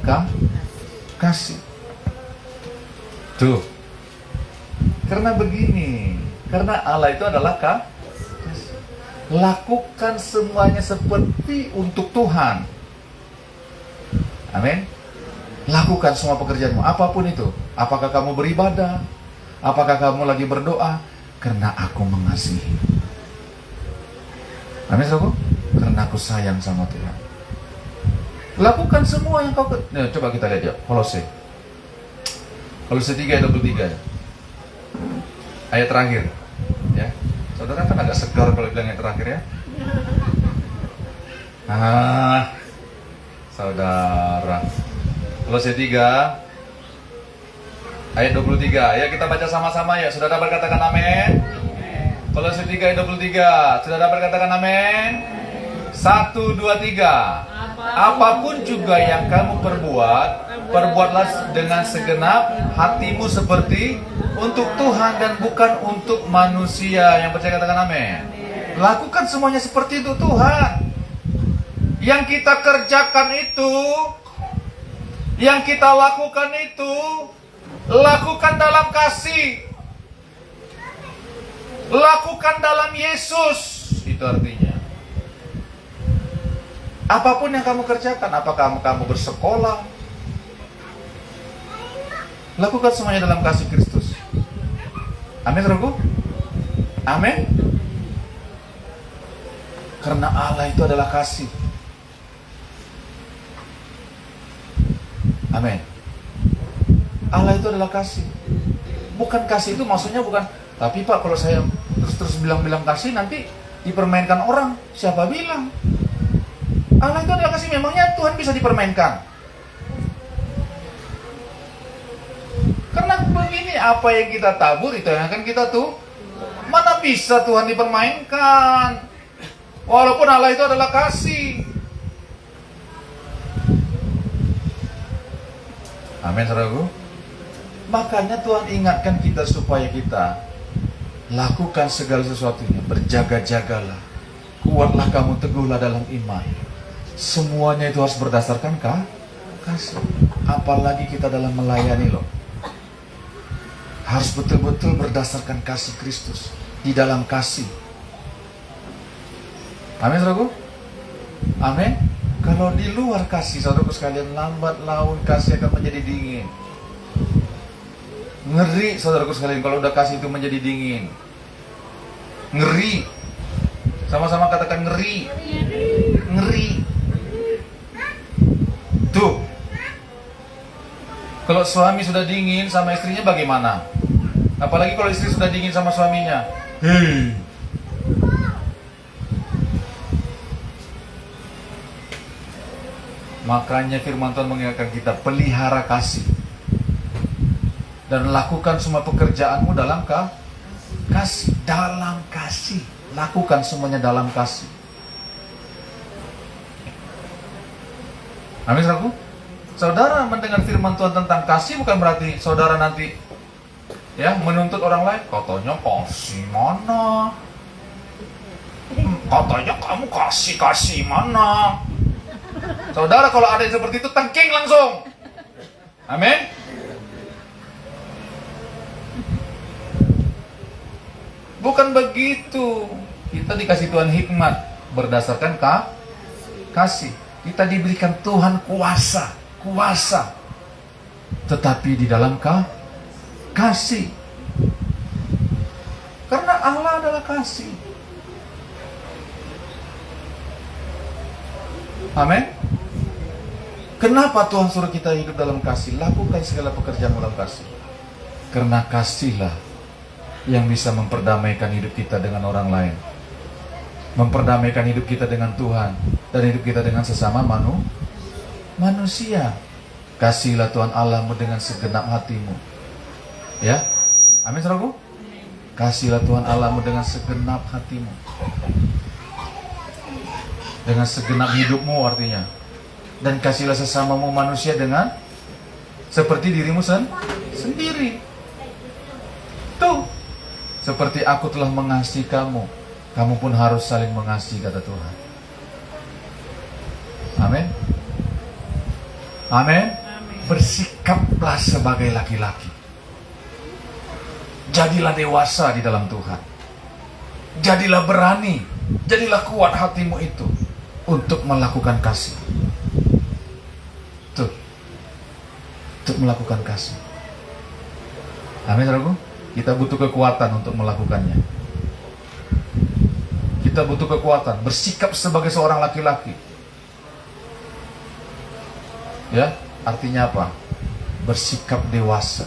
kasih. Tuh. Karena begini, karena Allah itu adalah kasih. Lakukan semuanya seperti untuk Tuhan. Amin. Lakukan semua pekerjaanmu, apapun itu. Apakah kamu beribadah, apakah kamu lagi berdoa, karena aku mengasihi. Amin, saudaraku. Karena aku sayang sama Tuhan. Lakukan semua yang kau coba kita lihat ya, Kolose 3 ayat 23 ya. Ayat terakhir ya. Saudara kan agak segar kalau bilang ayat terakhir ya. Saudara, Kolose 3 ayat 23. Ya, kita baca sama-sama ya. Sudah dapat katakan amin? Kolose 3 ayat 23. Sudah dapat katakan amin? 1, 2, 3. Apapun juga yang kamu perbuat, perbuatlah dengan segenap hatimu seperti untuk Tuhan dan bukan untuk manusia. Yang percaya katakan amin. Lakukan semuanya seperti itu Tuhan. Yang kita kerjakan itu, yang kita lakukan itu, lakukan dalam kasih. Lakukan dalam Yesus. Itu artinya. Apapun yang kamu kerjakan, apakah kamu bersekolah, lakukan semuanya dalam kasih Kristus. Amin, saudaraku? Amin. Karena Allah itu adalah kasih. Amin. Allah itu adalah kasih. Bukan kasih itu maksudnya bukan, tapi Pak kalau saya terus bilang kasih nanti dipermainkan orang. Siapa bilang? Allah itu adalah kasih. Memangnya Tuhan bisa dipermainkan? Karena begini, apa yang kita tabur itu yang akan kita tuh. Mana bisa Tuhan dipermainkan? Walaupun Allah itu adalah kasih. Amin, saudaraku. Makanya Tuhan ingatkan kita supaya kita lakukan segala sesuatunya. Berjaga-jagalah. Kuatlah kamu, teguhlah dalam iman. Semuanya itu harus berdasarkan kasih. Apalagi kita dalam melayani loh. Harus betul-betul berdasarkan kasih Kristus. Di dalam kasih. Amin, saudaraku? Amin. Kalau di luar kasih, saudaraku sekalian, lambat laun kasih akan menjadi dingin. Ngeri, saudaraku sekalian, kalau udah kasih itu menjadi dingin. Ngeri. Sama-sama katakan ngeri. Ngeri. Tuh. Kalau suami sudah dingin sama istrinya bagaimana? Apalagi kalau istri sudah dingin sama suaminya. Hei. Makanya firman Tuhan mengingatkan kita, pelihara kasih. Dan lakukan semua pekerjaanmu dalam kasih. Dalam kasih. Lakukan semuanya dalam kasih. Amin, saudaraku. Saudara mendengar firman Tuhan tentang kasih bukan berarti saudara nanti ya menuntut orang lain. Katanya kasih mana? Katanya kamu kasih mana? Saudara kalau ada yang seperti itu tengking langsung. Amin. Bukan begitu. Kita dikasih Tuhan hikmat berdasarkan kasih. Kita diberikan Tuhan kuasa. Tetapi di dalam kasih. Karena Allah adalah kasih. Amin. Kenapa Tuhan suruh kita hidup dalam kasih? Lakukan segala pekerjaan dalam kasih. Karena kasihlah yang bisa memperdamaikan hidup kita dengan orang lain. Memperdamaikan hidup kita dengan Tuhan. Dan hidup kita dengan sesama manusia. Kasihlah Tuhan Allahmu dengan segenap hatimu. Ya. Amin, saudaraku. Kasihlah Tuhan Allahmu dengan segenap hatimu. Dengan segenap hidupmu artinya. Dan kasihlah sesamamu manusia dengan seperti dirimu sendiri. Tuh. Seperti aku telah mengasihi kamu, kamu pun harus saling mengasihi, kata Tuhan. Amin. Amin. Bersikaplah sebagai laki-laki. Jadilah dewasa di dalam Tuhan. Jadilah berani, jadilah kuat hatimu itu untuk melakukan kasih. Tuh, untuk melakukan kasih. Amin, saudaraku. Kita butuh kekuatan untuk melakukannya. Kita butuh kekuatan bersikap sebagai seorang laki-laki. Ya, artinya apa? Bersikap dewasa.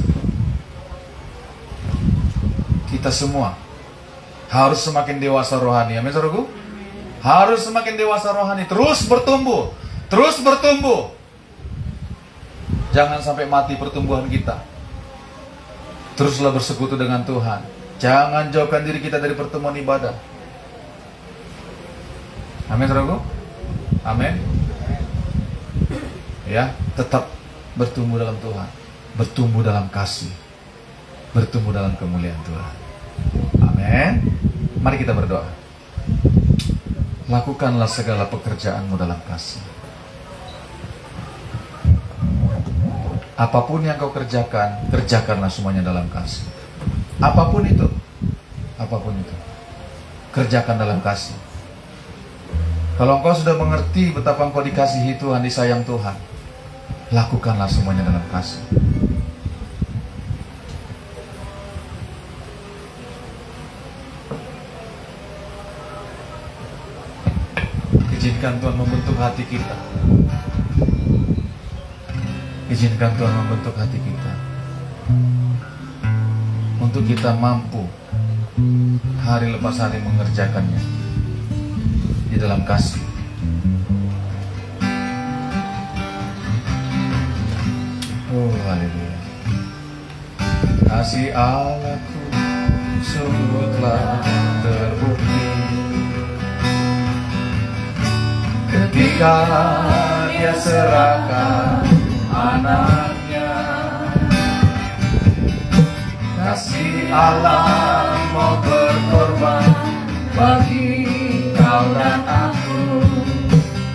Kita semua harus semakin dewasa rohani. Amin, saudaraku. Harus semakin dewasa rohani. Terus bertumbuh. Terus bertumbuh. Jangan sampai mati pertumbuhan kita. Teruslah bersekutu dengan Tuhan. Jangan jauhkan diri kita dari pertemuan ibadah. Amin, saudaraku. Amin. Ya, tetap bertumbuh dalam Tuhan. Bertumbuh dalam kasih. Bertumbuh dalam kemuliaan Tuhan. Amin. Mari kita berdoa. Lakukanlah segala pekerjaanmu dalam kasih. Apapun yang kau kerjakan, kerjakanlah semuanya dalam kasih. Apapun itu, kerjakan dalam kasih. Kalau engkau sudah mengerti betapa engkau dikasihi Tuhan, disayang Tuhan, lakukanlah semuanya dalam kasih. Izinkan Tuhan membentuk hati kita. Izinkan Tuhan membentuk hati kita, untuk kita mampu hari lepas hari mengerjakannya di dalam kasih. Oh, haleluya. Kasih Allahku sungguh telah terbukti ketika Dia serahkan anaknya. Kasih Allah mau berkorban bagi kau dan aku.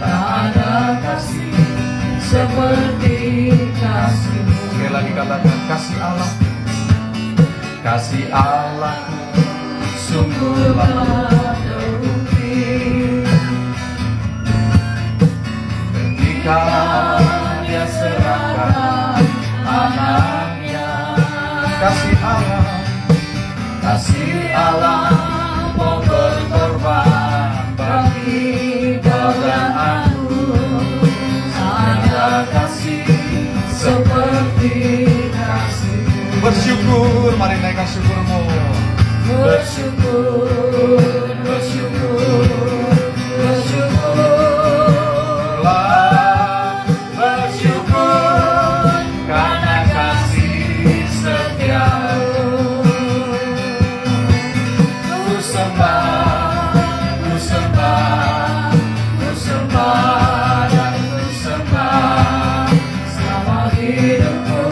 Tak ada kasih seperti kasih-Mu. Sekali lagi katakan, kasih Allah. Kasih Allahku sungguhlah terbukti ketika Dia serahkan anaknya. Kasih Allah mau berkorban bagi kau dan aku. Ada kasih seperti kasih. Bersyukur, mari naikkan syukurmu. Bersyukur, bersyukur, bersyukurlah, bersyukur karena kasih setia-Mu. Ku sembah, ku sembah, ku sembah dan ku sembah selama hidupku.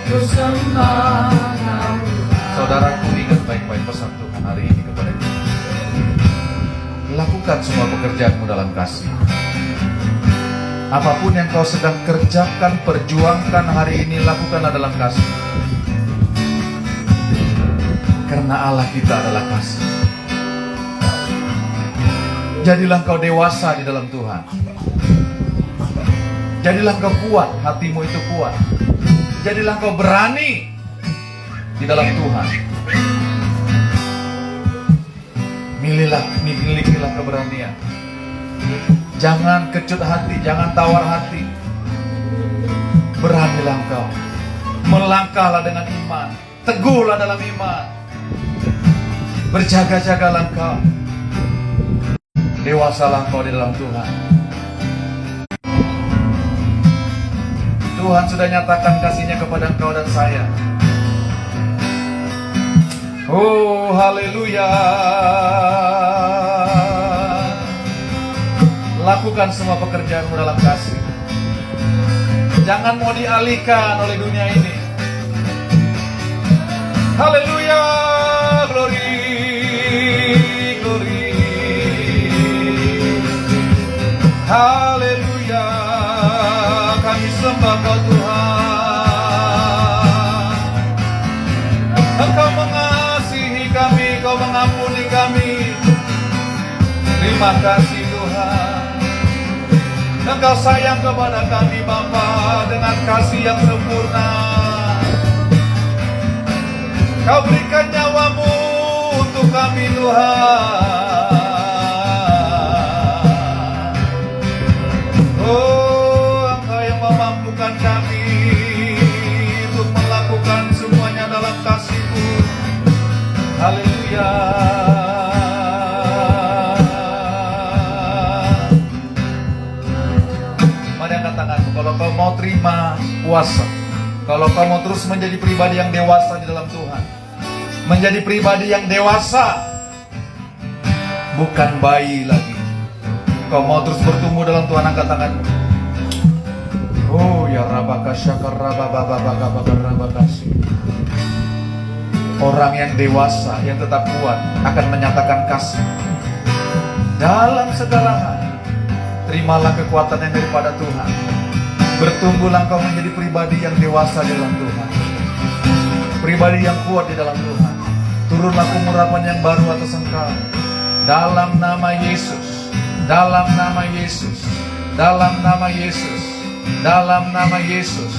Ku sembah Kau. Saudaraku, ingat baik-baik pesan Tuhan hari ini kepada kita. Lakukan semua pekerjaanmu dalam kasih. Apapun yang kau sedang kerjakan, perjuangkan hari ini, lakukanlah dalam kasih. Karena Allah kita adalah kasih. Jadilah kau dewasa di dalam Tuhan. Jadilah kau kuat, hatimu itu kuat. Jadilah kau berani di dalam Tuhan. Milikilah keberanian. Jangan kecut hati, jangan tawar hati. Beranilah engkau. Melangkahlah dengan iman. Teguhlah dalam iman. Berjaga-jagalah engkau. Dewasalah engkau di dalam Tuhan. Tuhan sudah nyatakan kasih-Nya kepada engkau dan saya. Oh, haleluya. Lakukan semua pekerjaanmu dalam kasih. Jangan mau dialihkan oleh dunia ini. Haleluya, glory, glory. Haleluya, kami sembah Kau Tuhan. Engkau mengampuni kami. Terima kasih Tuhan. Engkau sayang kepada kami Bapa dengan kasih yang sempurna. Kau berikan nyawamu untuk kami Tuhan. Oh, Engkau yang memampukan kami untuk melakukan semuanya dalam kasih-Mu. Haleluya. Mari angkat tanganmu kalau kau mau terima kuasa. Kalau kau mau terus menjadi pribadi yang dewasa di dalam Tuhan. Menjadi pribadi yang dewasa, bukan bayi lagi. Kau mau terus bertumbuh dalam Tuhan, angkat tanganmu. Oh ya Rabaka Syakar Rabababababababababakasi. Orang yang dewasa, yang tetap kuat, akan menyatakan kasih dalam segala hal. Terimalah kekuatan yang daripada Tuhan. Bertumbuhlah engkau menjadi pribadi yang dewasa di dalam Tuhan. Pribadi yang kuat di dalam Tuhan. Turunlah pengurapan yang baru atas engkau. Dalam nama Yesus. Dalam nama Yesus. Dalam nama Yesus. Dalam nama Yesus.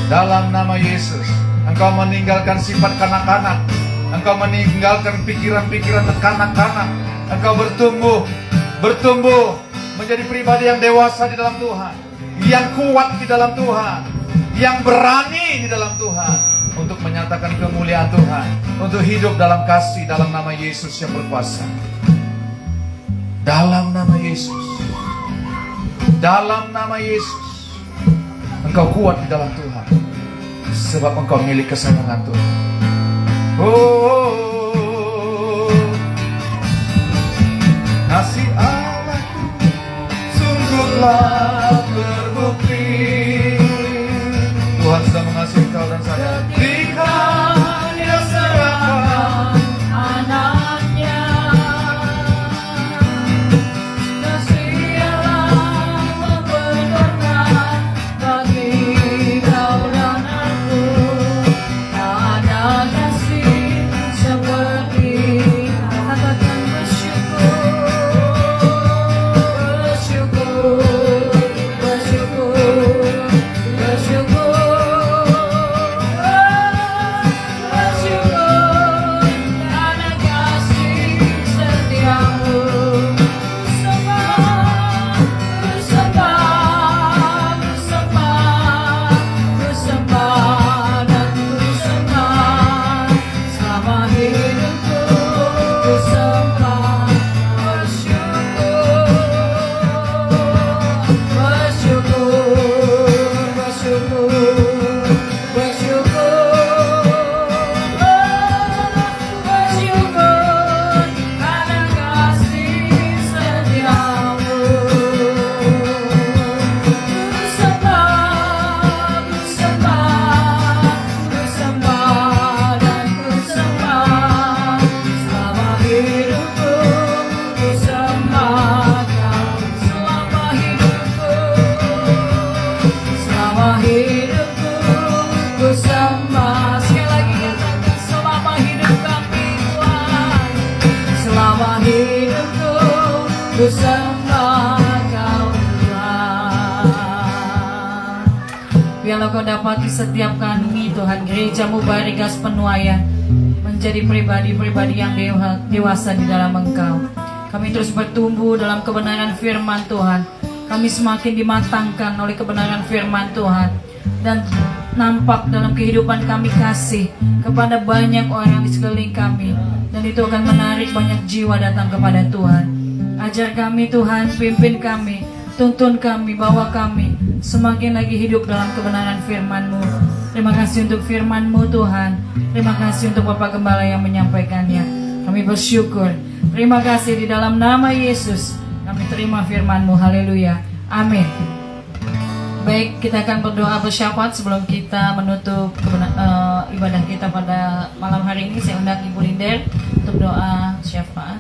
Dalam nama Yesus. Engkau meninggalkan sifat kanak-kanak. Engkau meninggalkan pikiran-pikiran kanak-kanak. Engkau bertumbuh menjadi pribadi yang dewasa di dalam Tuhan, yang kuat di dalam Tuhan, yang berani di dalam Tuhan, untuk menyatakan kemuliaan Tuhan, untuk hidup dalam kasih dalam nama Yesus yang berkuasa. Dalam nama Yesus. Dalam nama Yesus. Engkau kuat di dalam Tuhan, sebab engkau milik kesayangan Tuhan. Oh, kasih Allahku sungguhlah terbukti. Tuhan sedang mengasihi kau dan saya. Ketika Dia serahkan anaknya, kasih Allah membenarkan bagi kau dan aku. Tak ada kasih seperti, katakan bersyukur, bersyukur, bersyukur, bersyukur, bersyukur karena kasih setiamu. Bersembah, bersembah, bersembah, bersembah dan bersembah selama hidupku. Bersembah, bersyukur, bersyukur, bersyukur, bersyukur, bersyukur karena kasih setiamu. Bersembah, bersembah, bersembah dan bersembah selama hidupku. Bersembah kau selama hidupku, selama hidupku. Bersembah, sekali lagi katakan, selama hidup kami Tuhan, selama hidupku. Bersembah kau Tuhan. Biarlah kau dapati setiap kami Tuhan, gereja-Mu Barigas Penuaian, menjadi pribadi-pribadi yang dewasa di dalam Engkau. Kami terus bertumbuh dalam kebenaran firman Tuhan. Kami semakin dimatangkan oleh kebenaran firman Tuhan, dan nampak dalam kehidupan kami kasih kepada banyak orang di sekeliling kami, dan itu akan menarik banyak jiwa datang kepada Tuhan. Ajar kami Tuhan, pimpin kami, tuntun kami, bawa kami semakin lagi hidup dalam kebenaran firman-Mu. Terima kasih untuk firman-Mu Tuhan. Terima kasih untuk Bapak Gembala yang menyampaikannya. Kami bersyukur. Terima kasih di dalam nama Yesus. Kami terima firman-Mu. Haleluya. Amin. Baik, kita akan berdoa bersyafaat sebelum kita menutup ibadah kita pada malam hari ini. Saya undang Ibu Linder untuk doa syafaat.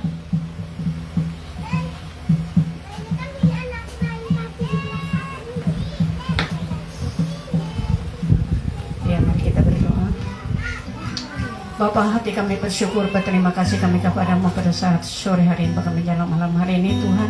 Ya, mari kita berdoa. Bapa, hati kami bersyukur, berterima kasih kami kepadamu pada saat sore hari ini, bahkan menjelang malam hari ini Tuhan.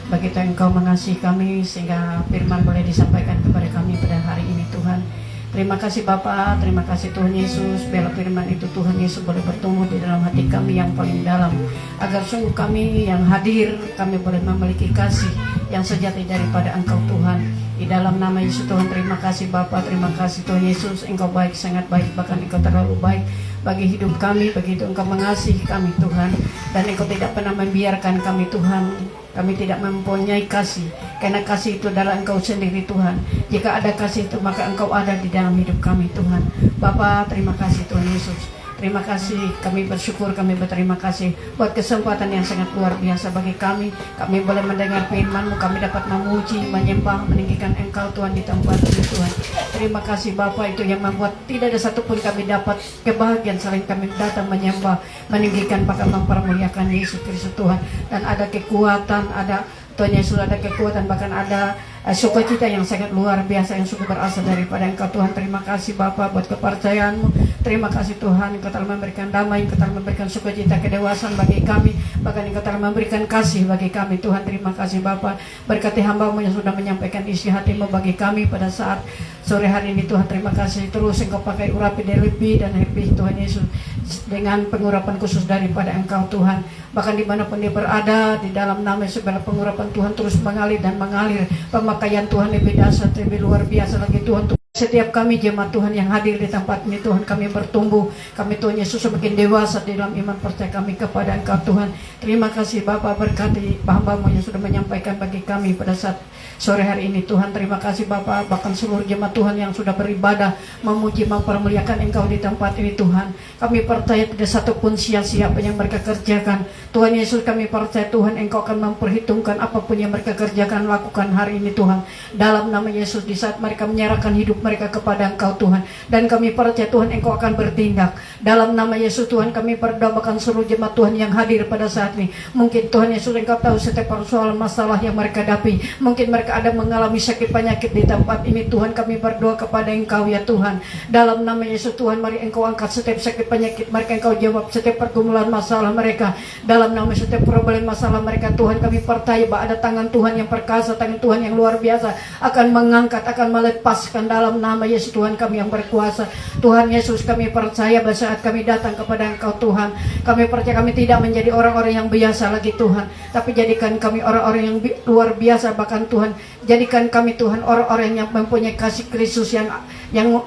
Begitu Engkau mengasihi kami sehingga firman boleh disampaikan kepada kami pada hari ini Tuhan. Terima kasih Bapa, terima kasih Tuhan Yesus. Biarlah firman itu Tuhan Yesus boleh bertumbuh di dalam hati kami yang paling dalam, agar sungguh kami yang hadir, kami boleh memiliki kasih yang sejati daripada Engkau Tuhan. Di dalam nama Yesus Tuhan, terima kasih Bapa, terima kasih Tuhan Yesus. Engkau baik, sangat baik, bahkan Engkau terlalu baik bagi hidup kami. Begitu Engkau mengasihi kami Tuhan, dan Engkau tidak pernah membiarkan kami Tuhan. Kami tidak mempunyai kasih, karena kasih itu adalah Engkau sendiri Tuhan. Jika ada kasih itu, maka Engkau ada di dalam hidup kami Tuhan. Bapa, terima kasih Tuhan Yesus. Terima kasih, kami bersyukur, kami berterima kasih buat kesempatan yang sangat luar biasa bagi kami. Kami boleh mendengar firman-Mu, kami dapat memuji, menyembah, meninggikan Engkau Tuhan di tempat ini Tuhan. Terima kasih Bapa, itu yang membuat tidak ada satupun kami dapat kebahagiaan selain kami datang menyembah, meninggikan, bahkan mempermuliakan Yesus Kristus Tuhan. Dan ada kekuatan, ada Tuhan Yesus, ada kekuatan, bahkan ada sukacita yang sangat luar biasa yang sungguh berasal daripada Engkau Tuhan. Terima kasih Bapa buat kepercayaan-Mu. Terima kasih Tuhan, Engkau telah memberikan damai, Engkau telah memberikan sukacita, kedewasaan bagi kami, bahkan Engkau telah memberikan kasih bagi kami Tuhan. Terima kasih Bapa, berkati hamba-Mu yang sudah menyampaikan isi hati-Mu bagi kami pada saat sore hari ini Tuhan. Terima kasih, terus Engkau pakai urapi lebih dan lebih Tuhan Yesus, dengan pengurapan khusus daripada Engkau Tuhan. Bahkan dimanapun dia berada, di dalam nama segala pengurapan Tuhan terus mengalir dan mengalir. Pemakaian Tuhan lebih dahsyat, lebih luar biasa lagi Tuhan. Setiap kami jemaat Tuhan yang hadir di tempat ini Tuhan, kami bertumbuh, kami Tuhan Yesus semakin dewasa di dalam iman percaya kami kepada Engkau Tuhan. Terima kasih Bapa, berkati hamba-Mu yang sudah menyampaikan bagi kami pada saat sore hari ini Tuhan. Terima kasih Bapa, bahkan seluruh jemaat Tuhan yang sudah beribadah, memuji, mempermuliakan Engkau di tempat ini Tuhan. Kami percaya tidak satupun sia-sia apa yang mereka kerjakan. Tuhan Yesus, kami percaya Tuhan Engkau akan memperhitungkan apapun yang mereka kerjakan, lakukan hari ini Tuhan. Dalam nama Yesus, di saat mereka menyerahkan hidup mereka kepada Engkau Tuhan, dan kami percaya Tuhan Engkau akan bertindak. Dalam nama Yesus Tuhan, kami berdoa bahkan seluruh jemaat Tuhan yang hadir pada saat ini. Mungkin Tuhan Yesus Engkau tahu setiap persoalan masalah yang mereka hadapi. Mungkin mereka ada mengalami sakit penyakit di tempat ini Tuhan. Kami berdoa kepada Engkau ya Tuhan. Dalam nama Yesus Tuhan, mari Engkau angkat setiap sakit penyakit mereka, Engkau jawab setiap pergumulan masalah mereka. Dalam nama setiap problem masalah mereka Tuhan, kami percaya bahwa ada tangan Tuhan yang perkasa, tangan Tuhan yang luar biasa akan mengangkat, akan melepaskan. Dalam nama Yesus Tuhan, kami yang berkuasa. Tuhan Yesus, kami percaya pada saat kami datang kepada Engkau Tuhan, kami percaya kami tidak menjadi orang-orang yang biasa lagi Tuhan, tapi jadikan kami orang-orang yang luar biasa. Bahkan Tuhan, jadikan kami Tuhan orang-orang yang mempunyai kasih Kristus yang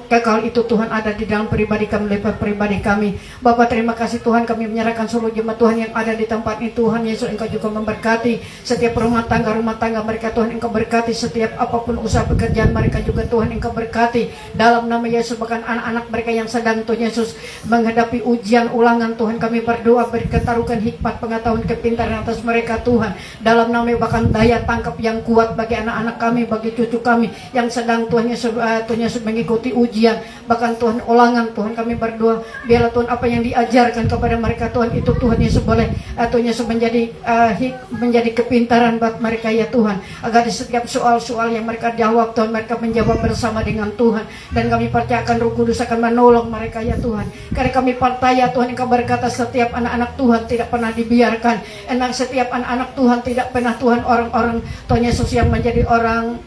kekal itu Tuhan ada di dalam pribadi kami, lepas pribadi kami. Bapa, terima kasih Tuhan, kami menyerahkan seluruh jemaat Tuhan yang ada di tempat ini Tuhan Yesus. Engkau juga memberkati setiap rumah tangga mereka Tuhan. Engkau berkati setiap apapun usaha pekerjaan mereka juga Tuhan. Engkau berkati dalam nama Yesus, bahkan anak-anak mereka yang sedang Tuhan Yesus menghadapi ujian ulangan Tuhan, kami berdoa berketarukan hikmat, pengetahuan, kepintaran atas mereka Tuhan. Dalam nama, bahkan daya tangkap yang kuat bagi anak-anak kami, bagi cucu kami yang sedang Tuhan Yesus mengikuti ujian, bahkan Tuhan ulangan Tuhan. Kami berdoa biarlah Tuhan apa yang diajarkan kepada mereka Tuhan itu Tuhan Yesus boleh Tuhan Yesus menjadi kepintaran buat mereka ya Tuhan, agar di setiap soal-soal yang mereka jawab Tuhan, mereka menjawab bersama dengan Tuhan. Dan kami percaya akan Roh Kudus akan menolong mereka ya Tuhan, karena kami percaya Tuhan Engkau berkata setiap anak-anak Tuhan tidak pernah dibiarkan. Enang setiap anak-anak Tuhan tidak pernah Tuhan orang-orang Tuhan Yesus yang menjadi orang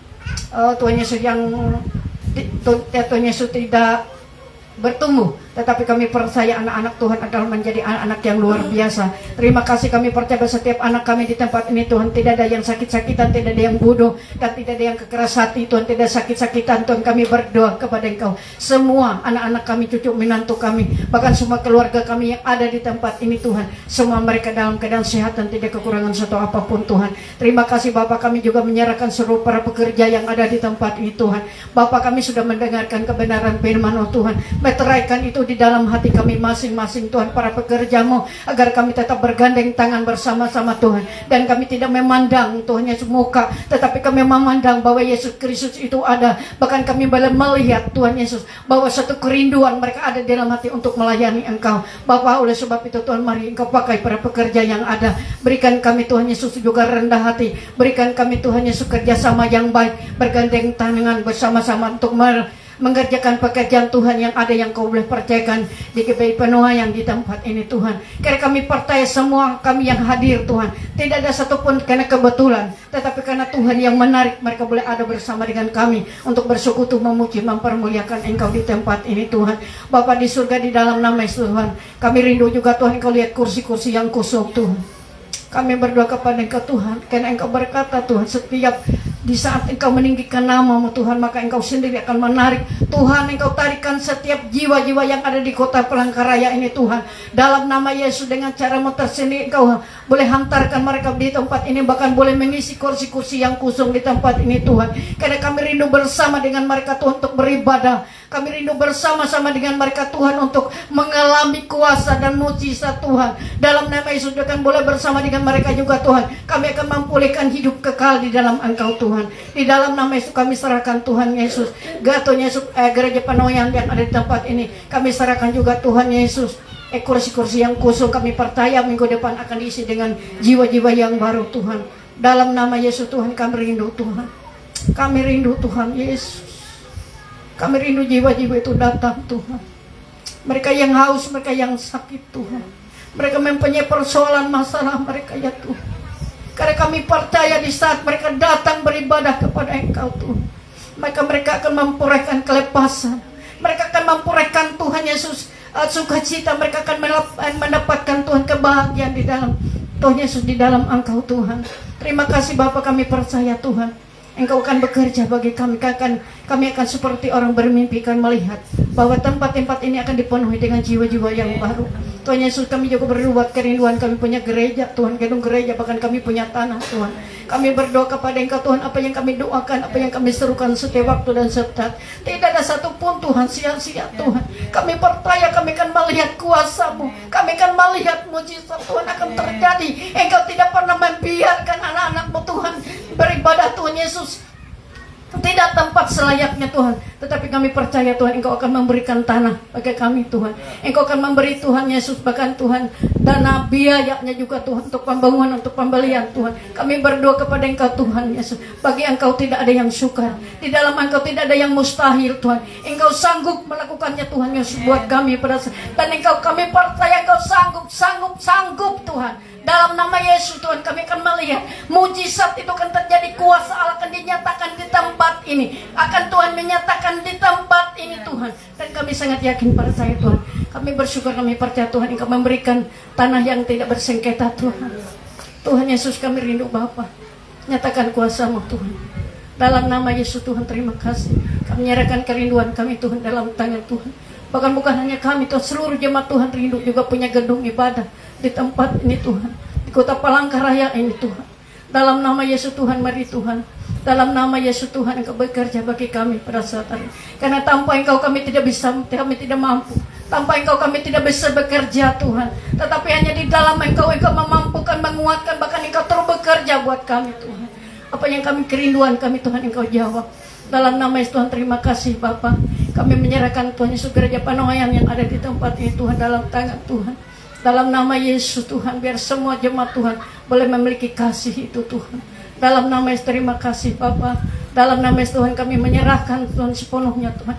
Tuhan Yesus yang Tuhan Yesus tidak bertumbuh, tetapi kami percaya anak-anak Tuhan adalah menjadi anak-anak yang luar biasa. Terima kasih, kami percaya setiap anak kami di tempat ini Tuhan tidak ada yang sakit-sakitan, tidak ada yang bodoh, dan tidak ada yang kekeras hati Tuhan, tidak sakit-sakitan Tuhan. Kami berdoa kepada Engkau, semua anak-anak kami, cucu menantu kami, bahkan semua keluarga kami yang ada di tempat ini Tuhan, semua mereka dalam keadaan sehat dan tidak kekurangan satu apapun Tuhan. Terima kasih Bapak, kami juga menyerahkan seluruh para pekerja yang ada di tempat ini Tuhan. Bapak, kami sudah mendengarkan kebenaran firman-Mu Tuhan, meteraikan itu di dalam hati kami masing-masing Tuhan, para pekerja-Mu, agar kami tetap bergandeng tangan bersama-sama Tuhan. Dan kami tidak memandang Tuhan Yesus muka, tetapi kami memandang bahwa Yesus Kristus itu ada. Bahkan kami boleh melihat Tuhan Yesus bahwa satu kerinduan mereka ada di dalam hati untuk melayani Engkau. Bapa, oleh sebab itu Tuhan, mari Engkau pakai para pekerja yang ada. Berikan kami Tuhan Yesus juga rendah hati. Berikan kami Tuhan Yesus kerjasama yang baik, bergandeng tangan bersama-sama untuk mengerjakan pekerjaan Tuhan yang ada yang kau boleh percayakan di GPI Penoa yang di tempat ini Tuhan. Karena kami percaya semua kami yang hadir Tuhan, tidak ada satupun karena kebetulan, tetapi karena Tuhan yang menarik mereka boleh ada bersama dengan kami untuk bersekutu, memuji, mempermuliakan Engkau di tempat ini Tuhan. Bapa di surga, di dalam nama Yesus Tuhan, kami rindu juga Tuhan Engkau lihat kursi-kursi yang kosong Tuhan. Kami berdoa kepada Engkau Tuhan, karena Engkau berkata Tuhan, setiap di saat Engkau meninggikan nama-Mu Tuhan, maka Engkau sendiri akan menarik. Tuhan, Engkau tarikan setiap jiwa-jiwa yang ada di kota Palangkaraya ini Tuhan. Dalam nama Yesus, dengan cara-Mu tersendiri Engkau boleh hantarkan mereka di tempat ini, bahkan boleh mengisi kursi-kursi yang kosong di tempat ini Tuhan. Karena kami rindu bersama dengan mereka Tuhan untuk beribadah. Kami rindu bersama-sama dengan mereka Tuhan untuk mengalami kuasa dan mujizat Tuhan. Dalam nama Yesus akan boleh bersama dengan mereka juga Tuhan. Kami akan memulihkan hidup kekal di dalam Engkau Tuhan. Di dalam nama Yesus kami serahkan Tuhan Yesus. Gatonya gereja Penoyan yang ada di tempat ini, kami serahkan juga Tuhan Yesus. Kursi-kursi yang kosong kami percaya minggu depan akan diisi dengan jiwa-jiwa yang baru Tuhan. Dalam nama Yesus Tuhan kami rindu Tuhan. Kami rindu Tuhan Yesus. Kami rindu jiwa-jiwa itu datang Tuhan. Mereka yang haus, mereka yang sakit Tuhan. Mereka mempunyai persoalan masalah mereka ya Tuhan. Karena kami percaya di saat mereka datang beribadah kepada Engkau Tuhan, maka mereka akan memperolehkan kelepasan. Mereka akan memperolehkan Tuhan Yesus sukacita. Mereka akan mendapatkan Tuhan kebahagiaan di dalam Tuhan Yesus, di dalam Engkau Tuhan. Terima kasih Bapa, kami percaya Tuhan Engkau akan bekerja bagi kami. Kami akan seperti orang bermimpi, akan melihat bahwa tempat-tempat ini akan dipenuhi dengan jiwa-jiwa yang baru. Tuhan Yesus, kami juga berdoa kerinduan kami punya gereja Tuhan, gedung gereja, bahkan kami punya tanah Tuhan. Kami berdoa kepada Engkau Tuhan, apa yang kami doakan, apa yang kami serukan setiap waktu dan setiap, tidak ada satupun Tuhan sia-sia Tuhan. Kami percaya kami akan melihat kuasa-Mu, kami akan melihat mujizat Tuhan akan terjadi. Engkau tidak pernah membiarkan anak-anak-Mu Tuhan beribadah Tuhan Yesus tidak tempat selayaknya Tuhan. Tetapi kami percaya Tuhan Engkau akan memberikan tanah bagi kami Tuhan. Engkau akan memberi Tuhan Yesus bahkan Tuhan dana biayanya juga Tuhan untuk pembangunan, untuk pembelian Tuhan. Kami berdoa kepada Engkau Tuhan Yesus. Bagi Engkau tidak ada yang sukar, di dalam Engkau tidak ada yang mustahil Tuhan. Engkau sanggup melakukannya Tuhan Yesus buat kami pada saat. Dan Engkau, kami percaya Engkau sanggup Tuhan. Dalam nama Yesus Tuhan kami akan melihat mujizat itu akan terjadi, kuasa Allah akan dinyatakan di tempat ini, akan Tuhan menyatakan di tempat ini Tuhan. Dan kami sangat yakin pada saya Tuhan. Kami bersyukur, kami percaya Tuhan Engkau memberikan tanah yang tidak bersengketa Tuhan. Tuhan Yesus kami rindu Bapa, nyatakan kuasa-Mu Tuhan. Dalam nama Yesus Tuhan terima kasih. Kami menyerahkan kerinduan kami Tuhan dalam tangan Tuhan. Bahkan bukan hanya kami Tuhan, seluruh jemaat Tuhan rindu juga punya gedung ibadah di tempat ini Tuhan, di kota Palangkaraya ini Tuhan. Dalam nama Yesus Tuhan, mari Tuhan, dalam nama Yesus Tuhan Engkau bekerja bagi kami pada saat ini. Karena tanpa Engkau kami tidak bisa, kami tidak mampu. Tanpa Engkau kami tidak bisa bekerja Tuhan. Tetapi hanya di dalam Engkau memampukan, menguatkan, bahkan Engkau terus bekerja buat kami Tuhan. Apa yang kami kerinduan kami Tuhan Engkau jawab. Dalam nama Yesus Tuhan terima kasih Bapa. Kami menyerahkan Tuhan Yesus gereja Panoyan yang ada di tempat ini Tuhan dalam tangan Tuhan. Dalam nama Yesus Tuhan, biar semua jemaat Tuhan boleh memiliki kasih itu Tuhan. Dalam nama Yesus terima kasih Bapa. Dalam nama Yesus Tuhan kami menyerahkan Tuhan sepenuhnya Tuhan.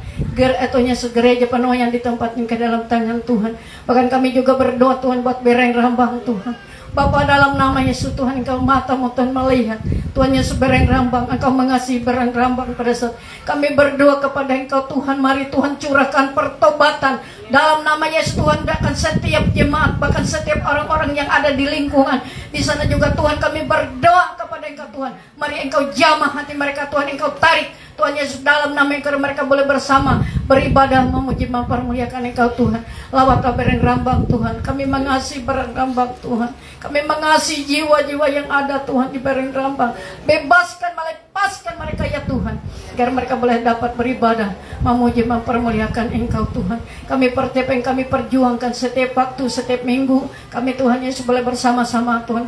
Yesus gereja Panoyan di tempat ini ke dalam tangan Tuhan. Bahkan kami juga berdoa Tuhan buat Bereng Rambang Tuhan. Bapa, dalam nama Yesus Tuhan Engkau mata-Mu Tuhan melihat Tuhan Yesus Bereng Rambang, Engkau mengasihi Bereng Rambang pada saat kami berdoa kepada Engkau Tuhan. Mari Tuhan curahkan pertobatan dalam nama Yesus Tuhan, bahkan setiap jemaat, bahkan setiap orang-orang yang ada di lingkungan di sana juga Tuhan kami berdoa kepada Engkau Tuhan. Mari Engkau jamah hati mereka Tuhan, Engkau tarik Tuhan Yesus dalam nama Engkau, mereka boleh bersama beribadah, memuji, mempermuliakan Engkau Tuhan. Lawatlah Bereng Rambang Tuhan, kami mengasihi Bereng Rambang Tuhan, kami mengasihi jiwa-jiwa yang ada Tuhan di Bereng Rambang. Bebaskan, melepaskan mereka ya Tuhan, agar mereka boleh dapat beribadah, memuji, mempermuliakan Engkau Tuhan. Kami percaya yang kami perjuangkan setiap waktu, setiap minggu, kami Tuhan Yesus boleh bersama-sama Tuhan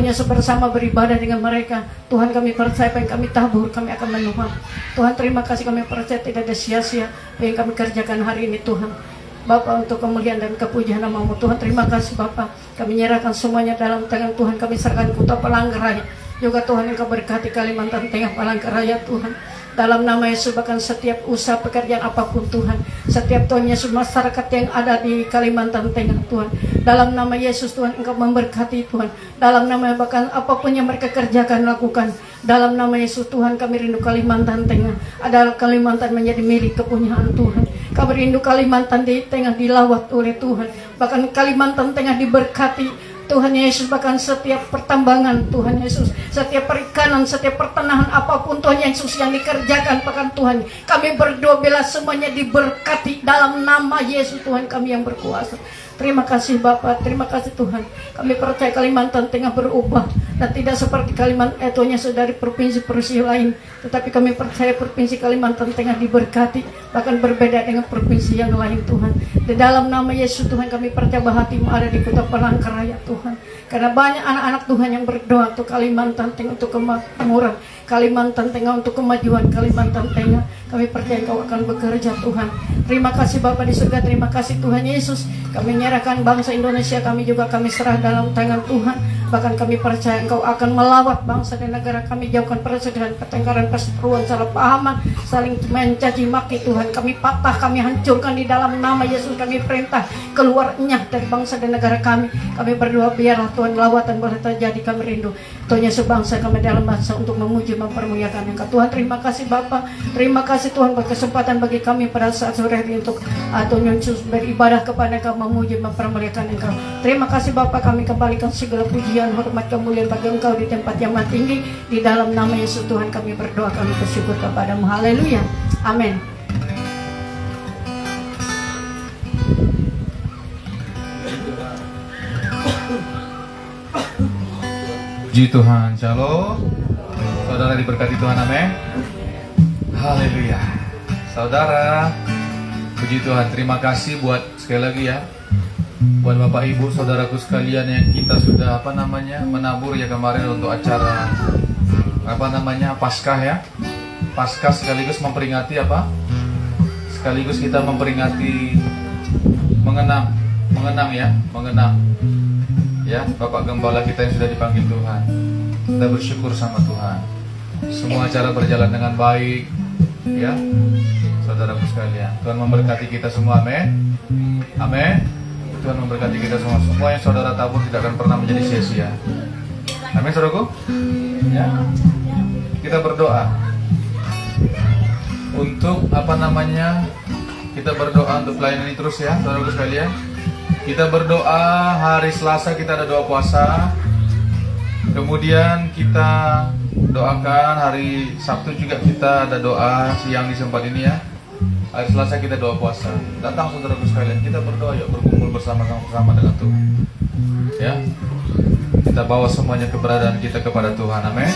Yesus bersama beribadah dengan mereka. Tuhan kami percaya yang kami tabur, kami akan menuai. Tuhan terima kasih, kami percaya tidak ada sia-sia yang kami kerjakan hari ini Tuhan. Bapa, untuk kemuliaan dan kepujian nama-Mu Tuhan, terima kasih Bapa. Kami menyerahkan semuanya dalam tangan Tuhan. Kami serahkan kota Palangkaraya juga Tuhan, Engkau berkati Kalimantan Tengah, Palangkaraya Tuhan. Dalam nama Yesus, bahkan setiap usaha pekerjaan apapun Tuhan, setiap Tuhan Yesus masyarakat yang ada di Kalimantan Tengah Tuhan, dalam nama Yesus Tuhan Engkau memberkati Tuhan, dalam nama bahkan apapun yang mereka kerjakan lakukan, dalam nama Yesus Tuhan kami rindu Kalimantan Tengah adalah Kalimantan menjadi milik kepunyaan Tuhan. Kami rindu Kalimantan di Tengah dilawat oleh Tuhan, bahkan Kalimantan Tengah diberkati Tuhan Yesus, bahkan setiap pertambangan Tuhan Yesus, setiap perikanan, setiap pertanahan apapun Tuhan Yesus yang dikerjakan, bahkan Tuhan kami berdoa bila semuanya diberkati dalam nama Yesus Tuhan kami yang berkuasa. Terima kasih Bapak, terima kasih Tuhan. Kami percaya Kalimantan Tengah berubah dan tidak seperti Kalimantan Tuhan Yesus dari provinsi-provinsi lain, tetapi kami percaya provinsi Kalimantan Tengah diberkati, bahkan berbeda dengan provinsi yang lain Tuhan. Di dalam nama Yesus Tuhan kami percaya bahwa hatimu ada di kota Palangkaraya Tuhan, karena banyak anak-anak Tuhan yang berdoa untuk Kalimantan Tengah, untuk kemakmuran Kalimantan Tengah, untuk kemajuan Kalimantan Tengah. Kami percaya Engkau akan bekerja Tuhan. Terima kasih Bapa di surga, terima kasih Tuhan Yesus. Kami menyerahkan bangsa Indonesia, kami juga kami serah dalam tangan Tuhan. Bahkan kami percaya Engkau akan melawat bangsa dan negara kami, jauhkan perselisihan, pertengkaran, perseteruan, salah pahaman, saling mencaci maki Tuhan. Kami patah, kami hancurkan di dalam nama Yesus. Kami perintah keluarnya dari bangsa dan negara kami. Kami berdoa biarlah Tuhan lawatan boleh terjadi. Kami rindu Tuhan Yesus bangsa kami dalam bangsa untuk memuji mempermuliakan Engkau Tuhan. Terima kasih Bapa, terima kasih Tuhan berkesempatan bagi kami pada saat sore hari untuk Tuhan Yesus beribadah kepada Engkau, memuji mempermuliakan Engkau. Terima kasih Bapa, kami kembalikan segala pujian, hormat, kemuliaan bagi Engkau di tempat yang maha tinggi. Di dalam nama Yesus Tuhan kami berdoa, kami bersyukur kepadamu. Haleluya, amin. Puji Tuhan, shalom. Saudara diberkati Tuhan, amin. Haleluya. Saudara, puji Tuhan, terima kasih buat sekali lagi ya, buat Bapak Ibu, saudaraku sekalian yang kita sudah menabur ya kemarin untuk acara Paskah ya. Paskah sekaligus memperingati sekaligus kita memperingati mengenang ya Bapak Gembala kita yang sudah dipanggil Tuhan. Kita bersyukur sama Tuhan. Semua acara berjalan dengan baik ya, saudaraku sekalian. Tuhan memberkati kita semua, amin. Amin. Tuhan memberkati kita semua. Semua yang saudara tabur tidak akan pernah menjadi sia-sia. Amin, saudaraku. Ya. Kita berdoa untuk kita berdoa untuk pelayanan ini terus ya, saudaraku sekalian. Kita berdoa hari Selasa kita ada doa puasa. Kemudian kita doakan hari Sabtu juga kita ada doa siang di tempat ini ya. Hari Selasa kita doa puasa. Datang saudaraku sekalian, kita berdoa yuk, berkumpul bersama-sama dengan Tuhan. Ya. Kita bawa semuanya keberadaan kita kepada Tuhan, amin.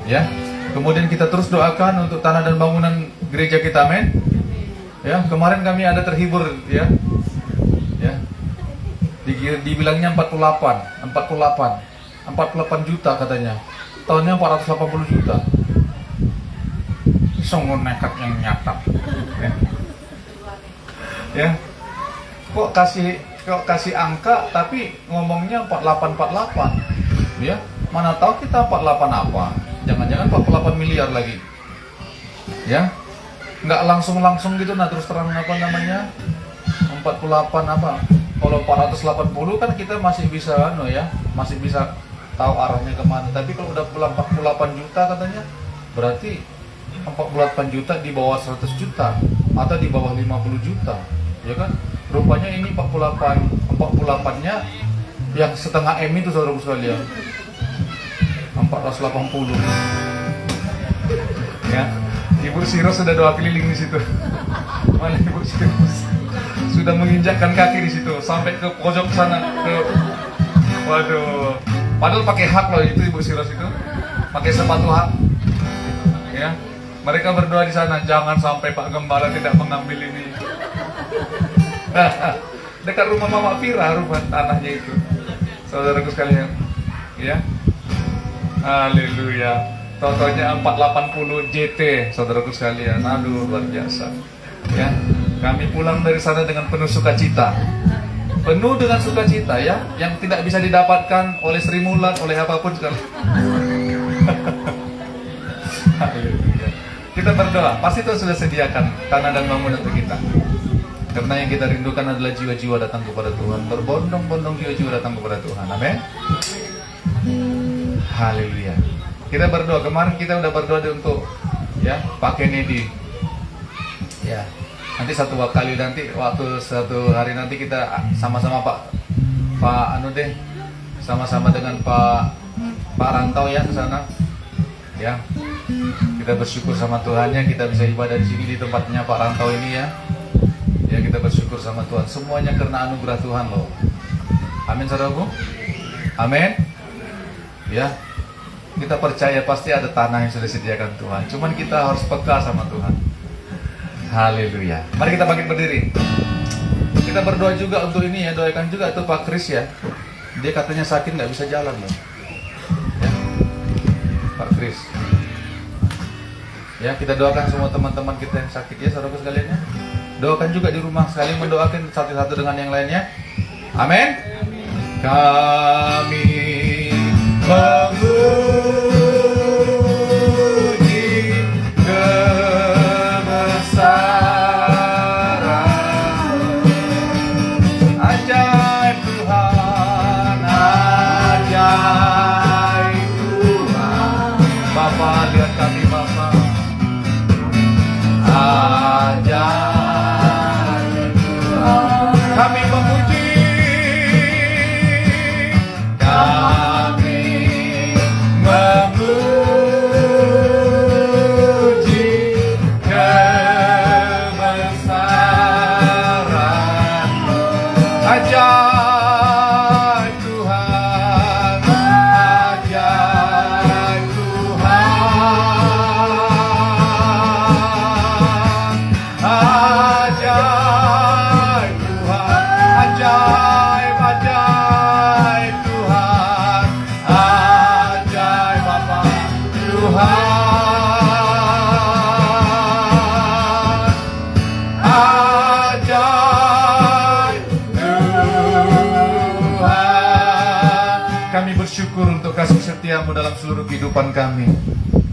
Ya. Kemudian kita terus doakan untuk tanah dan bangunan gereja kita, amin. Ya, kemarin kami ada terhibur ya. Ya. Dibilangnya 48 juta katanya. Tahunnya 480 juta. Sungguh nekat yang nyata. Ya. Kok kasih angka tapi ngomongnya 48. Ya. Mana tahu kita 48 apa? Jangan-jangan 48 miliar lagi. Ya. Nggak langsung gitu terus terang 48 apa? Kalau 480 kan kita masih bisa masih bisa tahu arahnya kemana. Tapi kalau udah 48 juta katanya, berarti 48 juta di bawah 100 juta atau di bawah 50 juta, ya kan? Rupanya ini 48-nya yang setengah M itu saudara sekalian. 480. Ya. Ibu Siro sudah doa keliling di situ. Mana Ibu Siro? Sudah menginjakkan kaki di situ sampai ke pojok sana waduh, padahal pakai hak loh itu Ibu Siros itu, pakai sepatu hak ya. Mereka berdoa di sana, jangan sampai Pak Gembala tidak mengambil ini. Dekat rumah Mama Fira, rumah tanahnya itu, saudaraku sekalian ya. Haleluya. Totalnya 480 JT, saudaraku sekalian. Aduh, luar biasa ya. Kami pulang dari sana dengan penuh sukacita. Penuh dengan sukacita ya, yang tidak bisa didapatkan oleh Sri Mulat, oleh apapun sekali. Kita berdoa, pasti Tuhan sudah sediakan tanah dan bangunan untuk kita. Karena yang kita rindukan adalah jiwa-jiwa datang kepada Tuhan. Berbondong-bondong jiwa-jiwa datang kepada Tuhan. Amin. Haleluya. Kita berdoa, kemarin kita udah berdoa untuk Pak Kennedy. Ya. Nanti satu kali nanti waktu satu hari nanti kita sama-sama sama-sama dengan Pak Rantau ya ke sana. Ya. Kita bersyukur sama Tuhannya, kita bisa ibadah di sini di tempatnya Pak Rantau ini ya. Ya, kita bersyukur sama Tuhan. Semuanya karena anugerah Tuhan loh. Amin saudaraku. Amin. Ya. Kita percaya pasti ada tanah yang sudah disediakan Tuhan. Cuman kita harus peka sama Tuhan. Haleluya. Mari kita bangkit berdiri. Kita berdoa juga untuk ini ya. Doakan juga tuh Pak Kris ya. Dia katanya sakit nggak bisa jalan loh. Ya. Pak Kris. Ya, kita doakan semua teman-teman kita yang sakit ya, saudaraku sekalian ya. Doakan juga di rumah, saling mendoakan satu-satu dengan yang lainnya. Amin. Kami memuji kebesaran ajaib Tuhan, ajaib Tuhan. Bapa, lihat kami Bapa. Ajaib Tuhan, kami memuji, kebesaran ajaib Tuhan, ajaib Tuhan, ajaib Tuhan, ajaib Tuhan, ajaib Bapa Tuhan, ajaib Tuhan. Kami bersyukur untuk kasih setiamu dalam seluruh kehidupan kami.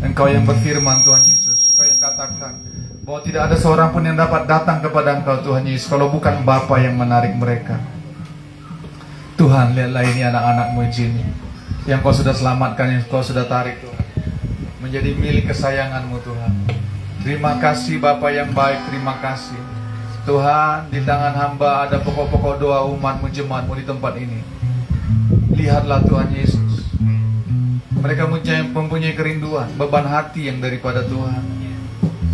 Engkau yang berfirman Tuhan Yesus, Engkau yang katakan bahwa tidak ada seorang pun yang dapat datang kepada Engkau Tuhan Yesus kalau bukan Bapa yang menarik mereka. Tuhan, lihatlah ini anak-anak-Mu ini yang Kau sudah selamatkan, yang Kau sudah tarik Tuhan, menjadi milik kesayangan-Mu Tuhan. Terima kasih Bapa yang baik, terima kasih Tuhan. Di tangan hamba ada pokok-pokok doa umat-Mu, jemaat-Mu di tempat ini. Lihatlah Tuhan Yesus, mereka mempunyai kerinduan, beban hati yang daripada Tuhan.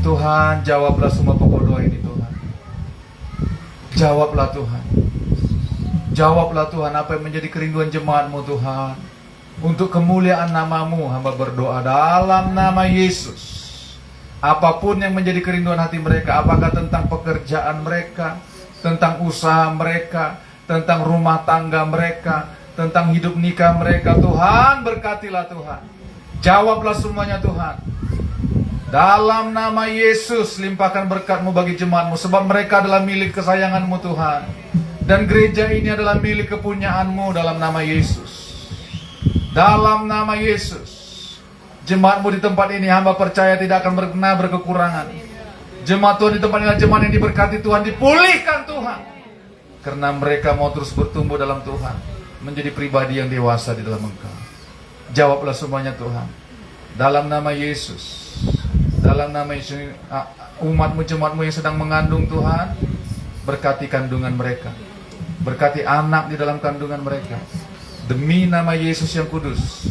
Tuhan, jawablah semua pokok doa ini Tuhan. Jawablah Tuhan. Jawablah Tuhan apa yang menjadi kerinduan jemaat-Mu Tuhan. Untuk kemuliaan nama-Mu hamba berdoa dalam nama Yesus. Apapun yang menjadi kerinduan hati mereka, apakah tentang pekerjaan mereka, tentang usaha mereka, tentang rumah tangga mereka, tentang hidup nikah mereka, Tuhan berkatilah Tuhan. Jawablah semuanya Tuhan. Dalam nama Yesus, limpahkan berkat-Mu bagi jemaat-Mu, sebab mereka adalah milik kesayangan-Mu Tuhan. Dan gereja ini adalah milik kepunyaan-Mu dalam nama Yesus. Dalam nama Yesus. Jemaat-Mu di tempat ini, hamba percaya tidak akan pernah berkekurangan. Jemaat Tuhan di tempat ini adalah jemaat yang diberkati Tuhan, dipulihkan Tuhan. Karena mereka mau terus bertumbuh dalam Tuhan, menjadi pribadi yang dewasa di dalam Engkau. Jawablah semuanya Tuhan. Dalam nama Yesus. Dalam nama Yesus, umat-Mu, jemaat-Mu yang sedang mengandung Tuhan, berkati kandungan mereka. Berkati anak di dalam kandungan mereka. Demi nama Yesus yang kudus,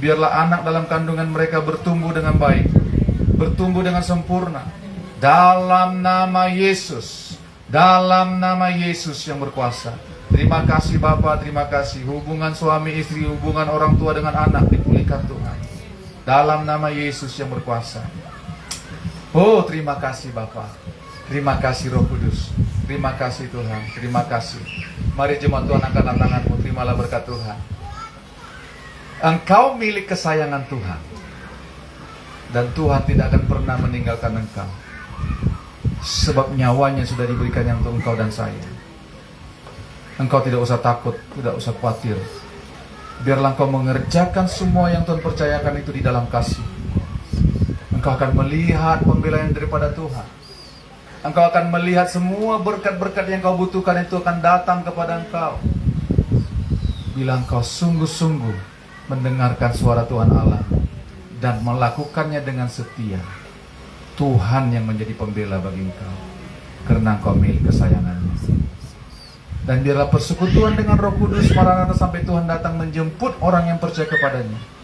biarlah anak dalam kandungan mereka bertumbuh dengan baik, bertumbuh dengan sempurna. Dalam nama Yesus. Dalam nama Yesus yang berkuasa. Terima kasih Bapa, terima kasih. Hubungan suami istri, hubungan orang tua dengan anak dipulihkan Tuhan. Dalam nama Yesus yang berkuasa. Oh, terima kasih Bapa. Terima kasih Roh Kudus. Terima kasih Tuhan. Terima kasih. Mari jemaat Tuhan, angkat tanganmu, terimalah berkat Tuhan. Engkau milik kesayangan Tuhan. Dan Tuhan tidak akan pernah meninggalkan engkau. Sebab nyawanya sudah diberikan yang untuk engkau dan saya. Engkau tidak usah takut, tidak usah khawatir. Biarlah engkau mengerjakan semua yang Tuhan percayakan itu di dalam kasih. engkau akan melihat pembelaan daripada Tuhan. Engkau akan melihat semua berkat-berkat yang kau butuhkan itu akan datang kepada engkau. Bila engkau sungguh-sungguh mendengarkan suara Tuhan Allah dan melakukannya dengan setia, Tuhan yang menjadi pembela bagi engkau, karena engkau milik kesayangannya. Dan biarlah persekutuan dengan Roh Kudus Maranatha sampai Tuhan datang menjemput orang yang percaya kepadanya.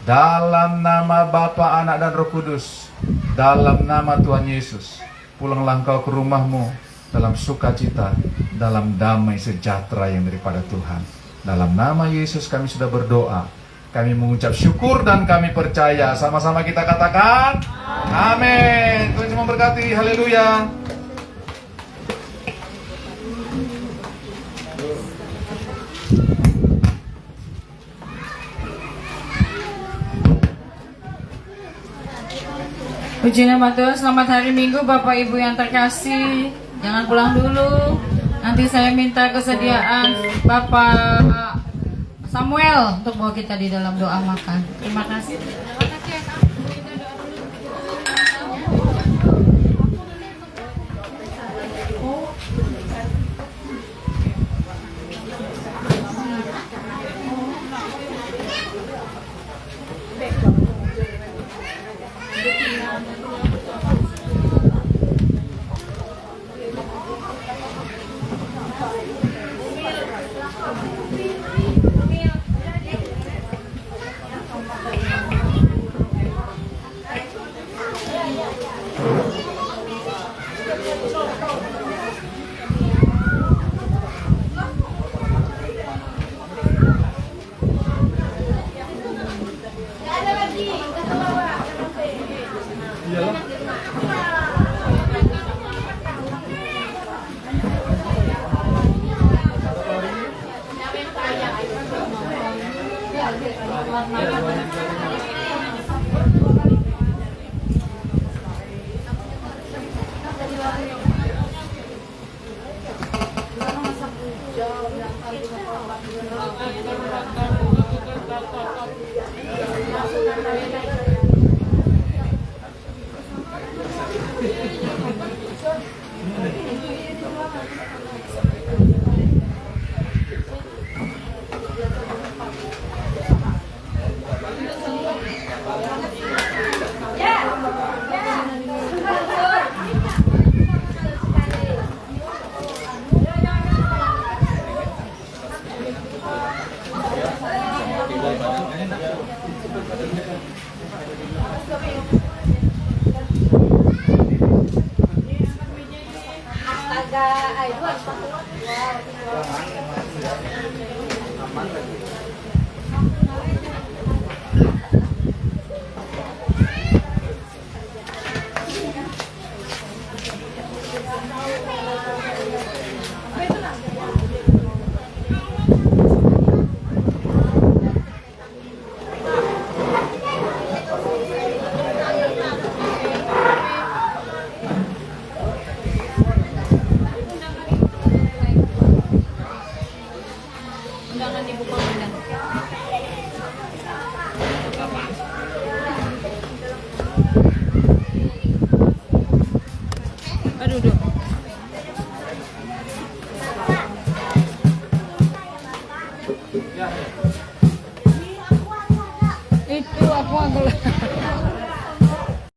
Dalam nama Bapa, Anak, dan Roh Kudus, dalam nama Tuhan Yesus, pulanglah engkau ke rumahmu dalam sukacita, dalam damai sejahtera yang daripada Tuhan. Dalam nama Yesus kami sudah berdoa, kami mengucap syukur dan kami percaya. Sama-sama kita katakan amin. Tuhan Yesus memberkati. Haleluya. Puji nama Tuhan. Selamat hari Minggu Bapak Ibu yang terkasih. Jangan pulang dulu. Nanti saya minta kesediaan Bapak Samuel untuk bawa kita di dalam doa makan. Terima kasih. Astaga, ay, 2, 4, 5.